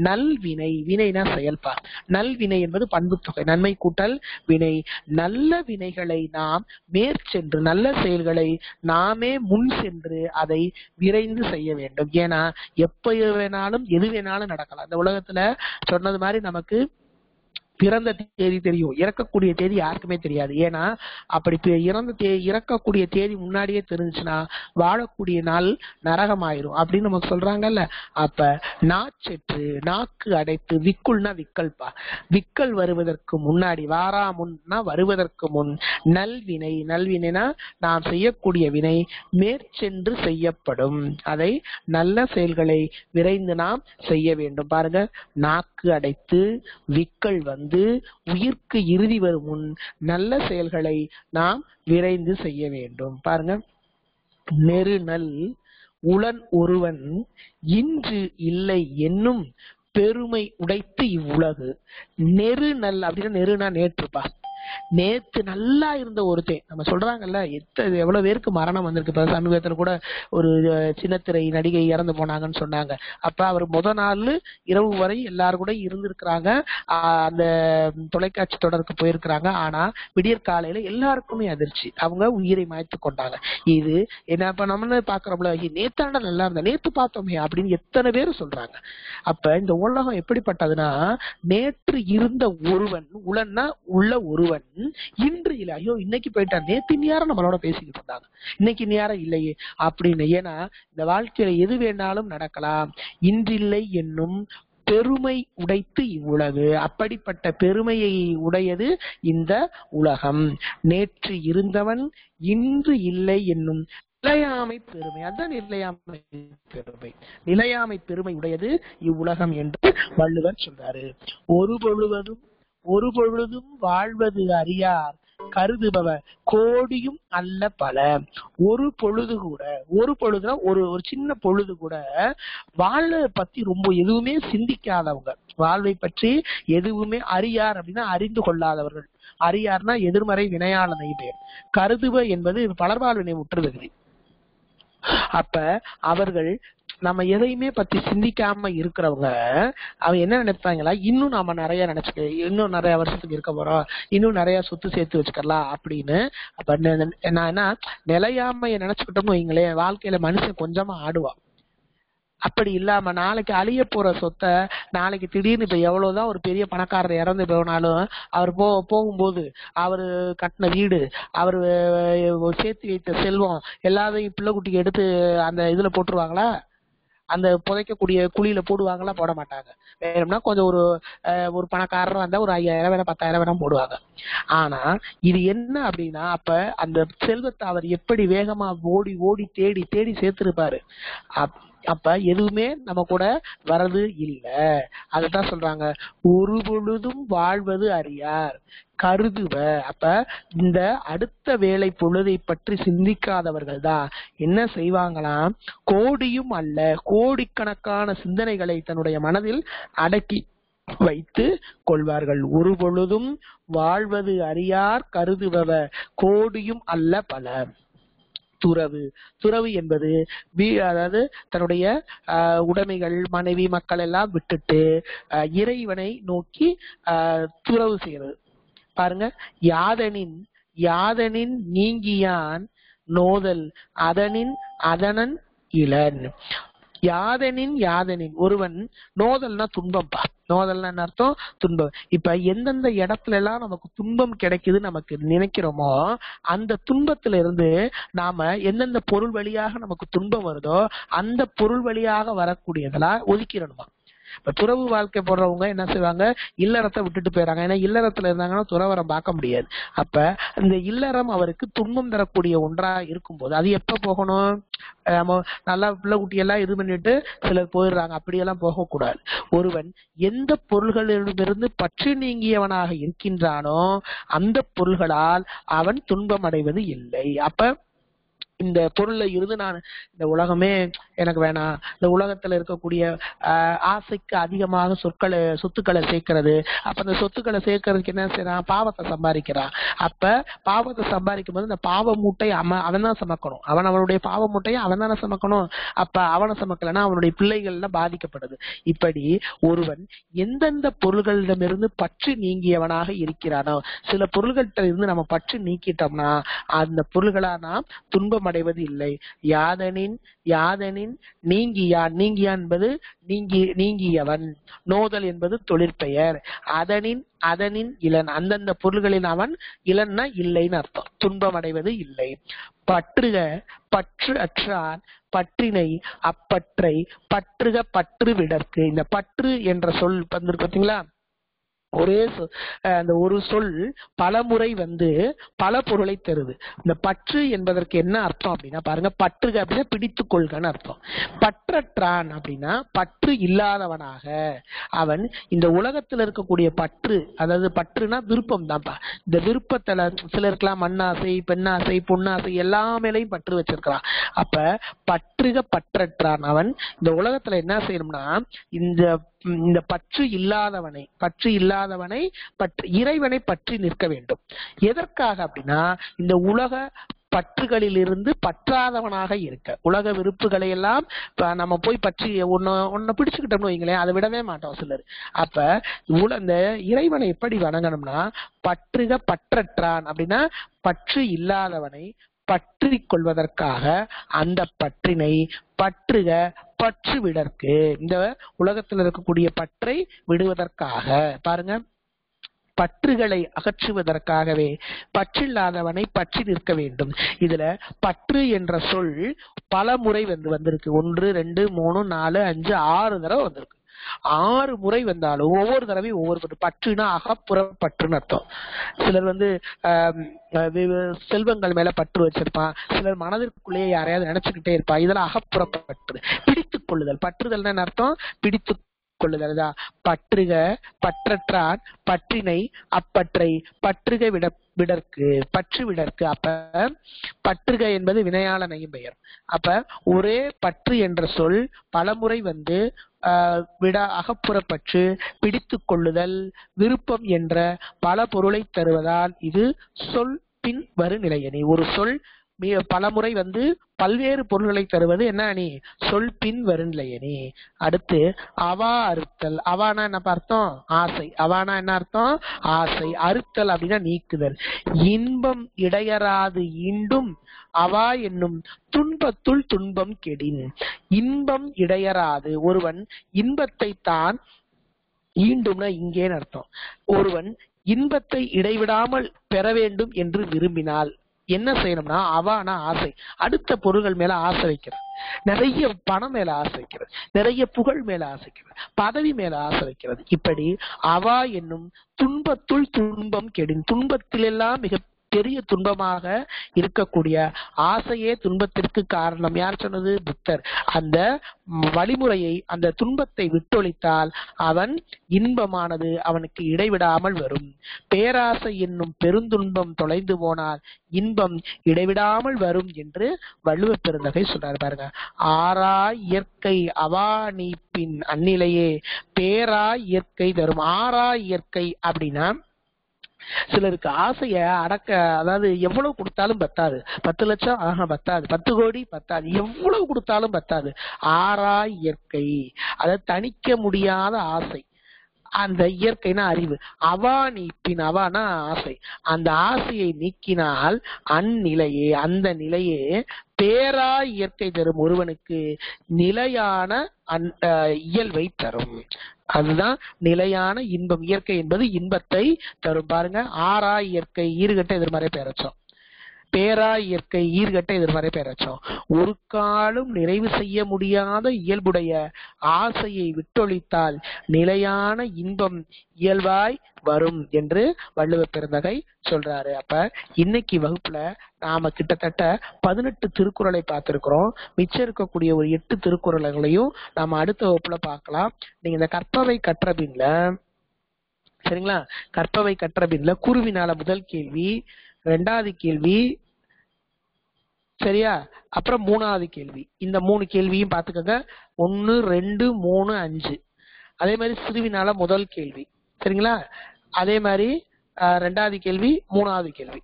நல்வினை, வினைனா செயல்பா, நல்வினை என்பது பண்பு தொகை, நன்மை கூட்டல் வினை. நல்ல வினைகளை நாம் மேற்சென்று, நல்ல செயல்களை நாமே முன் சென்று அதை விரைந்து செய்ய வேண்டும். ஏன்னா எப்ப வேணாலும் எது வேணாலும் நடக்கலாம் இந்த உலகத்துல. சொன்னது மாதிரி நமக்கு பிறந்த தேதி தெரியும், இறக்கக்கூடிய தேதி யாருக்குமே தெரியாது. ஏன்னா அப்படி இறக்கக்கூடிய தேதி முன்னாடியே தெரிஞ்சுன்னா வாழக்கூடிய நாள் நரகமாயிரும் அப்படின்னு நமக்கு சொல்றாங்கல்ல. அப்ப நாச்செற்று நாக்கு அடைத்து விக்குள்னா விக்கல்பா, விக்கல் வருவதற்கு முன்னாடி, வாரா முன்னா வருவதற்கு முன் நல்வினை, நல்வினைனா நாம் செய்யக்கூடிய வினை மேற்சென்று செய்யப்படும். அதை நல்ல செயல்களை விரைந்து நாம் செய்ய வேண்டும். பாருங்க, நாக்கு அடைத்து விக்கல் உயிர்க்கு இறுதி வரும் முன் நல்ல செயல்களை நாம் விரைந்து செய்ய வேண்டும். பாருங்க, நெருநல் உளன் ஒருவன் இன்று இல்லை என்னும் பெருமை உடைத்து இவ்வுலகு. நெருநல் அப்படின்னா நெருனா நேற்றுப்பா, நேத்து நல்லா இருந்த ஒருத்தன், நம்ம சொல்றாங்கல்ல எவ்வளவு பேருக்கு மரணம் வந்திருக்கு. இப்ப சமீபத்துல கூட ஒரு சின்னத்திரை நடிகை இறந்து போனாங்கன்னு சொன்னாங்க. அப்ப அவர் முதல் நாள் இரவு வரை எல்லாரும் கூட இருந்திருக்கிறாங்க, அந்த தொலைக்காட்சி தொடருக்கு போயிருக்கிறாங்க. ஆனா விடியற் காலையில எல்லாருக்குமே அதிர்ச்சி, அவங்க உயிரை மாய்த்து கொண்டாங்க. இது என்ன இப்ப நம்ம பாக்குறோம்ல, நேத்தாண்ட நல்லா இருந்த, நேத்து பார்த்தோமே அப்படின்னு எத்தனை பேர் சொல்றாங்க. அப்ப இந்த உலகம் எப்படிப்பட்டதுன்னா, நேற்று இருந்த ஒருவன், உளன்னா உள்ள ஒருவன் இன்று இல்லை, ஐயோ இன்னைக்கு போயிட்டா, நேத்து நேரம் நம்மளோட பேசிக்கிட்டு இருந்தாங்க, இன்னைக்கு நேரம் இல்லையே அப்படின்னு. ஏன்னா இந்த வாழ்க்கையில எது வேணாலும் நடக்கலாம். இன்றில்லை என்னும் பெருமை உடைத்து இவ்வுலகு. அப்படிப்பட்ட பெருமையை உடையது இந்த உலகம். நேற்று இருந்தவன் இன்று இல்லை என்னும் நிலையாமை பெருமை, அதான் நிலையாமை பெருமை. நிலையாமை பெருமை உடையது இவ்வுலகம் என்று வள்ளுவர் சொல்றாரு. ஒரு பொழுதும் வாழ்வது அறியார் கருதுபவர் கோடியும் அல்ல பல. ஒரு பொழுது கூட, ஒரு பொழுதுனா ஒரு சின்ன பொழுது கூட வாழ்வை பத்தி ரொம்ப எதுவுமே சிந்திக்காதவங்க, வாழ்வை பற்றி எதுவுமே அறியார் அப்படின்னா அறிந்து கொள்ளாதவர்கள். அறியார்னா எதிர்மறை வினையாளனை பெயர். கருதுவ என்பது பலர்பால் வினை முற்றுதகுதி. அப்ப அவர்கள் நம்ம எதையுமே பத்தி சிந்திக்காம இருக்கிறவங்க அவங்க என்ன நினைப்பாங்களா, இன்னும் நாம நிறைய நினைச்சுக்க, இன்னும் நிறைய வருஷத்துக்கு இருக்க போறோம், இன்னும் நிறைய சொத்து சேர்த்து வச்சுக்கலாம் அப்படின்னு. அப்ப நான் என்ன நிலையாமைய நினைச்சுக்கிட்டோம்னு வைங்களேன், வாழ்க்கையில மனுஷன் கொஞ்சமா ஆடுவான். அப்படி இல்லாம நாளைக்கு அழிய போற சொத்தை நாளைக்கு திடீர்னு இப்ப எவ்வளவுதான் ஒரு பெரிய பணக்காரர் இறந்து போனாலும் அவர் போகும்போது அவரு கட்டின வீடு, அவரு சேர்த்து வைத்த செல்வம் எல்லாத்தையும் பிள்ளை குட்டிக்கு எடுத்து அந்த இதுல போட்டுருவாங்களா? அந்த புதைக்கக்கூடிய குழியில போடுவாங்களா? போட மாட்டாங்க. வேணும்னா கொஞ்சம் ஒரு பணக்காரர் வந்தா ஒரு 5000 வேணா 10,000 வேணா போடுவாங்க. ஆனா இது என்ன அப்படின்னா, அப்ப அந்த செல்வத்தை அவர் எப்படி வேகமா ஓடி ஓடி தேடி தேடி சேர்த்திருப்பாரு. அப்ப எதுவுமே நம்ம கூட வர்றது இல்ல. அததான் சொல்றாங்க, ஒரு பொழுதும் வாழ்வது அறியார் கருதுவ. அப்ப இந்த அடுத்த வேளை பொழுதை பற்றி சிந்திக்காதவர்கள் தான் என்ன செய்வாங்களாம், கோடியும் அல்ல கோடிக்கணக்கான சிந்தனைகளை தன்னுடைய மனதில் அடக்கி வைத்து கொள்வார்கள். ஒரு பொழுதும் வாழ்வது அறியார் கருதுவ கோடியும் அல்ல பல. துறவு. துறவு என்பது அதாவது தன்னுடைய உடைமைகள் மனைவி மக்கள் எல்லாம் விட்டுட்டு இறைவனை நோக்கி துறவு செய்யறது. பாருங்க, யாதனின் யாதனின் நீங்கியான் நோதல் அதனின் அதனன் இளன். யாதனின் யாதனின் ஒருவன் நோதல்னா துன்பம்பா. நோதல்னா என்ன அர்த்தம்? துன்பம். இப்ப எந்தெந்த இடத்துல எல்லாம் நமக்கு துன்பம் கிடைக்குது நமக்கு நினைக்கிறோமோ அந்த துன்பத்தில இருந்து நாம எந்தெந்த பொருள் வழியாக நமக்கு துன்பம் வருதோ அந்த பொருள் வழியாக வரக்கூடியதெல்லாம் ஒதுக்கிடணுமா. இப்ப துறவு வாழ்க்கை போடுறவங்க என்ன செய்வாங்க, இல்லறத்தை விட்டுட்டு போயிடறாங்க. ஏன்னா இல்லறத்துல இருந்தாங்கன்னா துறவரம் பார்க்க முடியாது. அப்ப இந்த இல்லறம் அவருக்கு துன்பம் தரக்கூடிய ஒன்றா இருக்கும்போது அது எப்ப போகணும், நல்லா பிள்ளை குட்டி எல்லாம் இது பண்ணிட்டு சிலர் போயிடுறாங்க. அப்படியெல்லாம் போகக்கூடாது. ஒருவன் எந்த பொருள்களிலிருந்து பற்று நீங்கியவனாக இருக்கின்றானோ அந்த பொருள்களால் அவன் துன்பம் அடைவது இல்லை. அப்ப இந்த பொருள்ல இருந்து நான் இந்த உலகமே எனக்கு வேணாம், இந்த உலகத்துல இருக்கக்கூடிய ஆசைக்கு அதிகமாக சொத்துக்களை சேர்க்கிறது. அப்ப அந்த சொத்துக்களை சேர்க்கறதுக்கு என்ன செய்யறான், பாவத்தை சம்பாதிக்கிறான். அப்ப பாவத்தை சம்பாதிக்கும் போது இந்த பாவ மூட்டை அவன் தான் சமக்கணும். அவனுடைய பாவ மூட்டையை அவன் தானே சமக்கணும். அப்ப அவனை சமக்கலன்னா அவனுடைய பிள்ளைகள்லாம் பாதிக்கப்படுது. இப்படி ஒருவன் எந்தெந்த பொருள்களிடமிருந்து பற்று நீங்கியவனாக இருக்கிறானோ, சில பொருள்கிட்ட இருந்து நம்ம பற்று நீக்கிட்டோம்னா அந்த பொருள்களா நாம் துன்பம் அடைவது இல்லை. யாதனின் யாதனின் நீங்கியான். நீங்கியான் என்பது நீங்கியவன். நோதல் என்பது தொழிற்பெயர். அதனின் அதனின் இளன். அந்தந்த பொருள்களின் அவன் இளன்னா இல்லைன்னு அர்த்தம். துன்பம் அடைவது இல்லை. பற்றுக பற்று அற்றான் பற்றினை அப்பற்றை பற்றுக பற்று விடற்கு. இந்த பற்று என்ற சொல் வந்து பாத்தீங்களா, ஒரே அந்த ஒரு சொல் பல முறை வந்து பல பொருளை தருது. இந்த பற்று என்பதற்கு என்ன அர்த்தம் அப்படின்னா பாருங்க, பற்றுக அப்படின்னா பிடித்துக் கொள்கன்னு அர்த்தம். பற்றற்றான் அப்படின்னா பற்று இல்லாதவனாக. அவன் இந்த உலகத்துல இருக்கக்கூடிய பற்று, அதாவது பற்றுனா விருப்பம் தான்ப்பா. இந்த விருப்பத்துல சிலருக்கெல்லாம் மண்ணாசை பெண்ணாசை பொன்னாசை எல்லா மேலையும் பற்று வச்சிருக்கிறான். அப்ப பற்றுக பற்றற்றான். அவன் இந்த உலகத்துல என்ன செய்யணும்னா இந்த பற்று இல்லாதவனை இறைவனை பற்றி நிற்க வேண்டும். எதற்காக அப்படின்னா இந்த உலக பற்றுகளில் இருந்து பற்றாதவனாக இருக்க. உலக விருப்புகளை எல்லாம் நம்ம போய் பற்றி ஒன்ன பிடிச்சுக்கிட்டோம்னு வைங்களேன், அதை விடவே மாட்டோம் சிலர். அப்ப இந்த இறைவனை எப்படி வணங்கணும்னா பற்றுக பற்றற்றான் அப்படின்னா பற்று இல்லாதவனை பற்றி கொள்வதற்காக அந்த பற்றினை பற்றுக பற்று விடற்கு. இந்த உலகத்தில் இருக்கக்கூடிய பற்றை விடுவதற்காக பாருங்க, பற்றுகளை அகற்றுவதற்காகவே பற்றில்லாதவனை பற்றி நிற்க வேண்டும். இதுல பற்று என்ற சொல் பல முறை வந்திருக்கு. 1 2 3 4 5 6 தடவை வந்திருக்கு. 6 முறை வந்தாலும் ஒவ்வொரு தடவையும் ஒவ்வொரு பற்றுனா அகப்புற பற்றுன்னு அர்த்தம். சிலர் வந்து செல்வங்கள் மேல பற்று வச்சிருப்பான், சிலர் மனதிற்குள்ளேயே யாரையாவது நினைச்சுக்கிட்டே இருப்பான். இதெல்லாம் அகப்புற பற்று. பிடித்துக் கொள்ளுதல். பற்றுதல் என்ன அர்த்தம், பிடித்து கொள்ளுதல். பற்றுக பற்றற்றான் பற்றினை அப்பற்றை பற்றுக விடற்கு, பற்று விடற்கு. அப்ப பற்றுக என்பது வினையாள நையும். அப்ப ஒரே பற்று என்ற சொல் பலமுறை விட அகப்புறப்பற்று, பிடித்து கொள்ளுதல், விருப்பம் என்ற பல பொருளை தருவதால் இது சொல் பின் வரு நிலையணி. ஒரு சொல் பலமுறை பல்வேறு பொருள்களை தருவது என்ன அணி? சொல் பின் வருநிலையணி. அடுத்து அவா அறுத்தல். அவானா என்ன அர்த்தம்? ஆசை. அவானா என்ன அர்த்தம்? ஆசை. அறுத்தல் அப்படின்னா நீக்குதல். இன்பம் இடையறாது ஈண்டும் அவா என்னும் துன்பத்துள் துன்பம் கெடின். இன்பம் இடையறாது, ஒருவன் இன்பத்தை தான் ஈண்டும்னா இங்கேன்னு அர்த்தம். ஒருவன் இன்பத்தை இடைவிடாமல் பெற வேண்டும் என்று விரும்பினால் என்ன செய்யணும்னா, அவானா ஆசை, அடுத்த பொருள்கள் மேல ஆசை வைக்கிறது, நிறைய பணம் மேல ஆசை வைக்கிறது, நிறைய புகழ் மேல ஆசைக்கிறது, பதவி மேல ஆசை வைக்கிறது. இப்படி அவா என்னும் துன்பத்துள் துன்பம் கெடின். துன்பத்திலெல்லாம் மிக பெரிய துன்பமாக இருக்கக்கூடிய ஆசையே துன்பத்திற்கு காரணம். யார் சொன்னது? புத்தர். அந்த வழிமுறையை, அந்த துன்பத்தை விட்டொழித்தால் அவன் இன்பமானது அவனுக்கு இடைவிடாமல் வரும். பேராசை என்னும் பெருந்துன்பம் தொலைந்து போனால் இன்பம் இடைவிடாமல் வரும் என்று வள்ளுவ பெருந்தகை சொல்றாரு. பாருங்க, ஆறா இயற்கை அவா நீப்பின் அந்நிலையே பேரா இயற்கை தரும். ஆறா இயற்கை அப்படின்னா, சிலருக்கு ஆசைய அடக்க, அதாவது எவ்வளவு கொடுத்தாலும் பத்தாது. 10 லட்சம் பத்தாது, 10 கோடி பத்தாது, எவ்வளவு கொடுத்தாலும் பத்தாது. ஆறா இயற்கை, அதை தணிக்க முடியாத ஆசை. அந்த இயற்கைனா அறிவு. அவா நீப்பின், அவானா ஆசை, அந்த ஆசையை நீக்கினால் அந்நிலையே, அந்த நிலையே பேரா இயற்கை தரும். ஒருவனுக்கு நிலையான இயல்பை தரும். அதுதான் நிலையான இன்பம். இயற்கை என்பது இன்பத்தை தரும். பாருங்க, ஆறா இயற்கை ஈறுகட்ட எதிர்மறை பெயரச்சோம், பேரா இயற்கை ஈர்கட்ட எதிர்மறை பெயரச்சோம். ஒரு காலம் நிறைவு செய்ய முடியாத இயல்புடைய ஆசையை விட்டொழித்தால் நிலையான இன்பம் இயல்பாய் வரும் என்று வள்ளுவ பெருந்தகை சொல்றாரு. அப்ப இன்னைக்கு வகுப்புல நாம கிட்டத்தட்ட 18 திருக்குறளை பார்த்திருக்கிறோம். மிச்சம் இருக்கக்கூடிய ஒரு 8 திருக்குறள்களையும் நாம அடுத்த வகுப்புல பார்க்கலாம். நீங்க இந்த கற்பவை கற்றபின்ல, சரிங்களா, கற்பவை கற்றபின்ல குருவினால முதல் கேள்வி, 2வது கேள்வி, சரியா, அப்புறம் 3வது கேள்வி, இந்த 3 கேள்வியும் பாத்துக்கோங்க. 1, 2, 3, 5. அதே மாதிரி சிறுவினால முதல் கேள்வி, சரிங்களா, அதே மாதிரி 2வது கேள்வி, 3வது கேள்வி,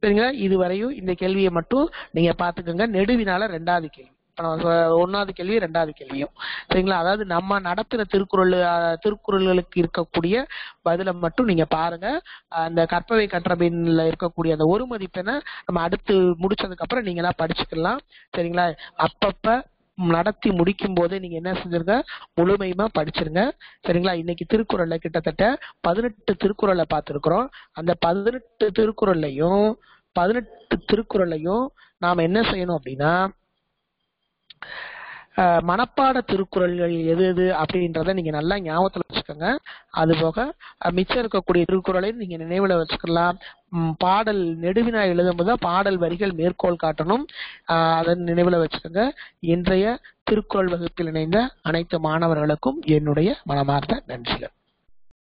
சரிங்களா. இதுவரையும் இந்த கேள்வியை மட்டும் நீங்க பாத்துக்கோங்க. நெடுவினால 2வது கேள்வி, 1வது கேள்வி 2வது கேள்வியும், சரிங்களா. அதாவது நம்ம நடத்தின திருக்குறளுக்கு இருக்கக்கூடிய பதில மட்டும் நீங்க பாருங்க. அந்த கற்பவை கற்றபின்ல இருக்கக்கூடிய அந்த ஒரு மதிப்பெண்ணை நம்ம அடுத்து முடிச்சதுக்கு அப்புறம் நீங்க எல்லாம் படிச்சுக்கலாம், சரிங்களா. அப்பப்ப நடத்தி முடிக்கும் போதே நீங்க என்ன செஞ்சிருங்க, முழுமையுமா படிச்சிருங்க, சரிங்களா. இன்னைக்கு திருக்குறள்ல கிட்டத்தட்ட 18 திருக்குறளை பார்த்திருக்கிறோம். அந்த 18 திருக்குறளையும் நாம என்ன செய்யணும் அப்படின்னா, மனப்பாட திருக்குறள்கள் எது எது அப்படின்றத நீங்க நல்லா ஞாபகத்துல வச்சுக்கோங்க. அது போக மிச்சம் இருக்கக்கூடிய திருக்குறளையும் நீங்க நினைவுல வச்சுக்கலாம். பாடல் நெடுவினா எழுதும்போது பாடல் வரிகள் மேற்கோள் காட்டணும், அதை நினைவுல வச்சுக்கோங்க. இன்றைய திருக்குறள் வகுப்பில் இணைந்த அனைத்து மாணவர்களுக்கும் என்னுடைய மனமார்ந்த நன்றிகள்.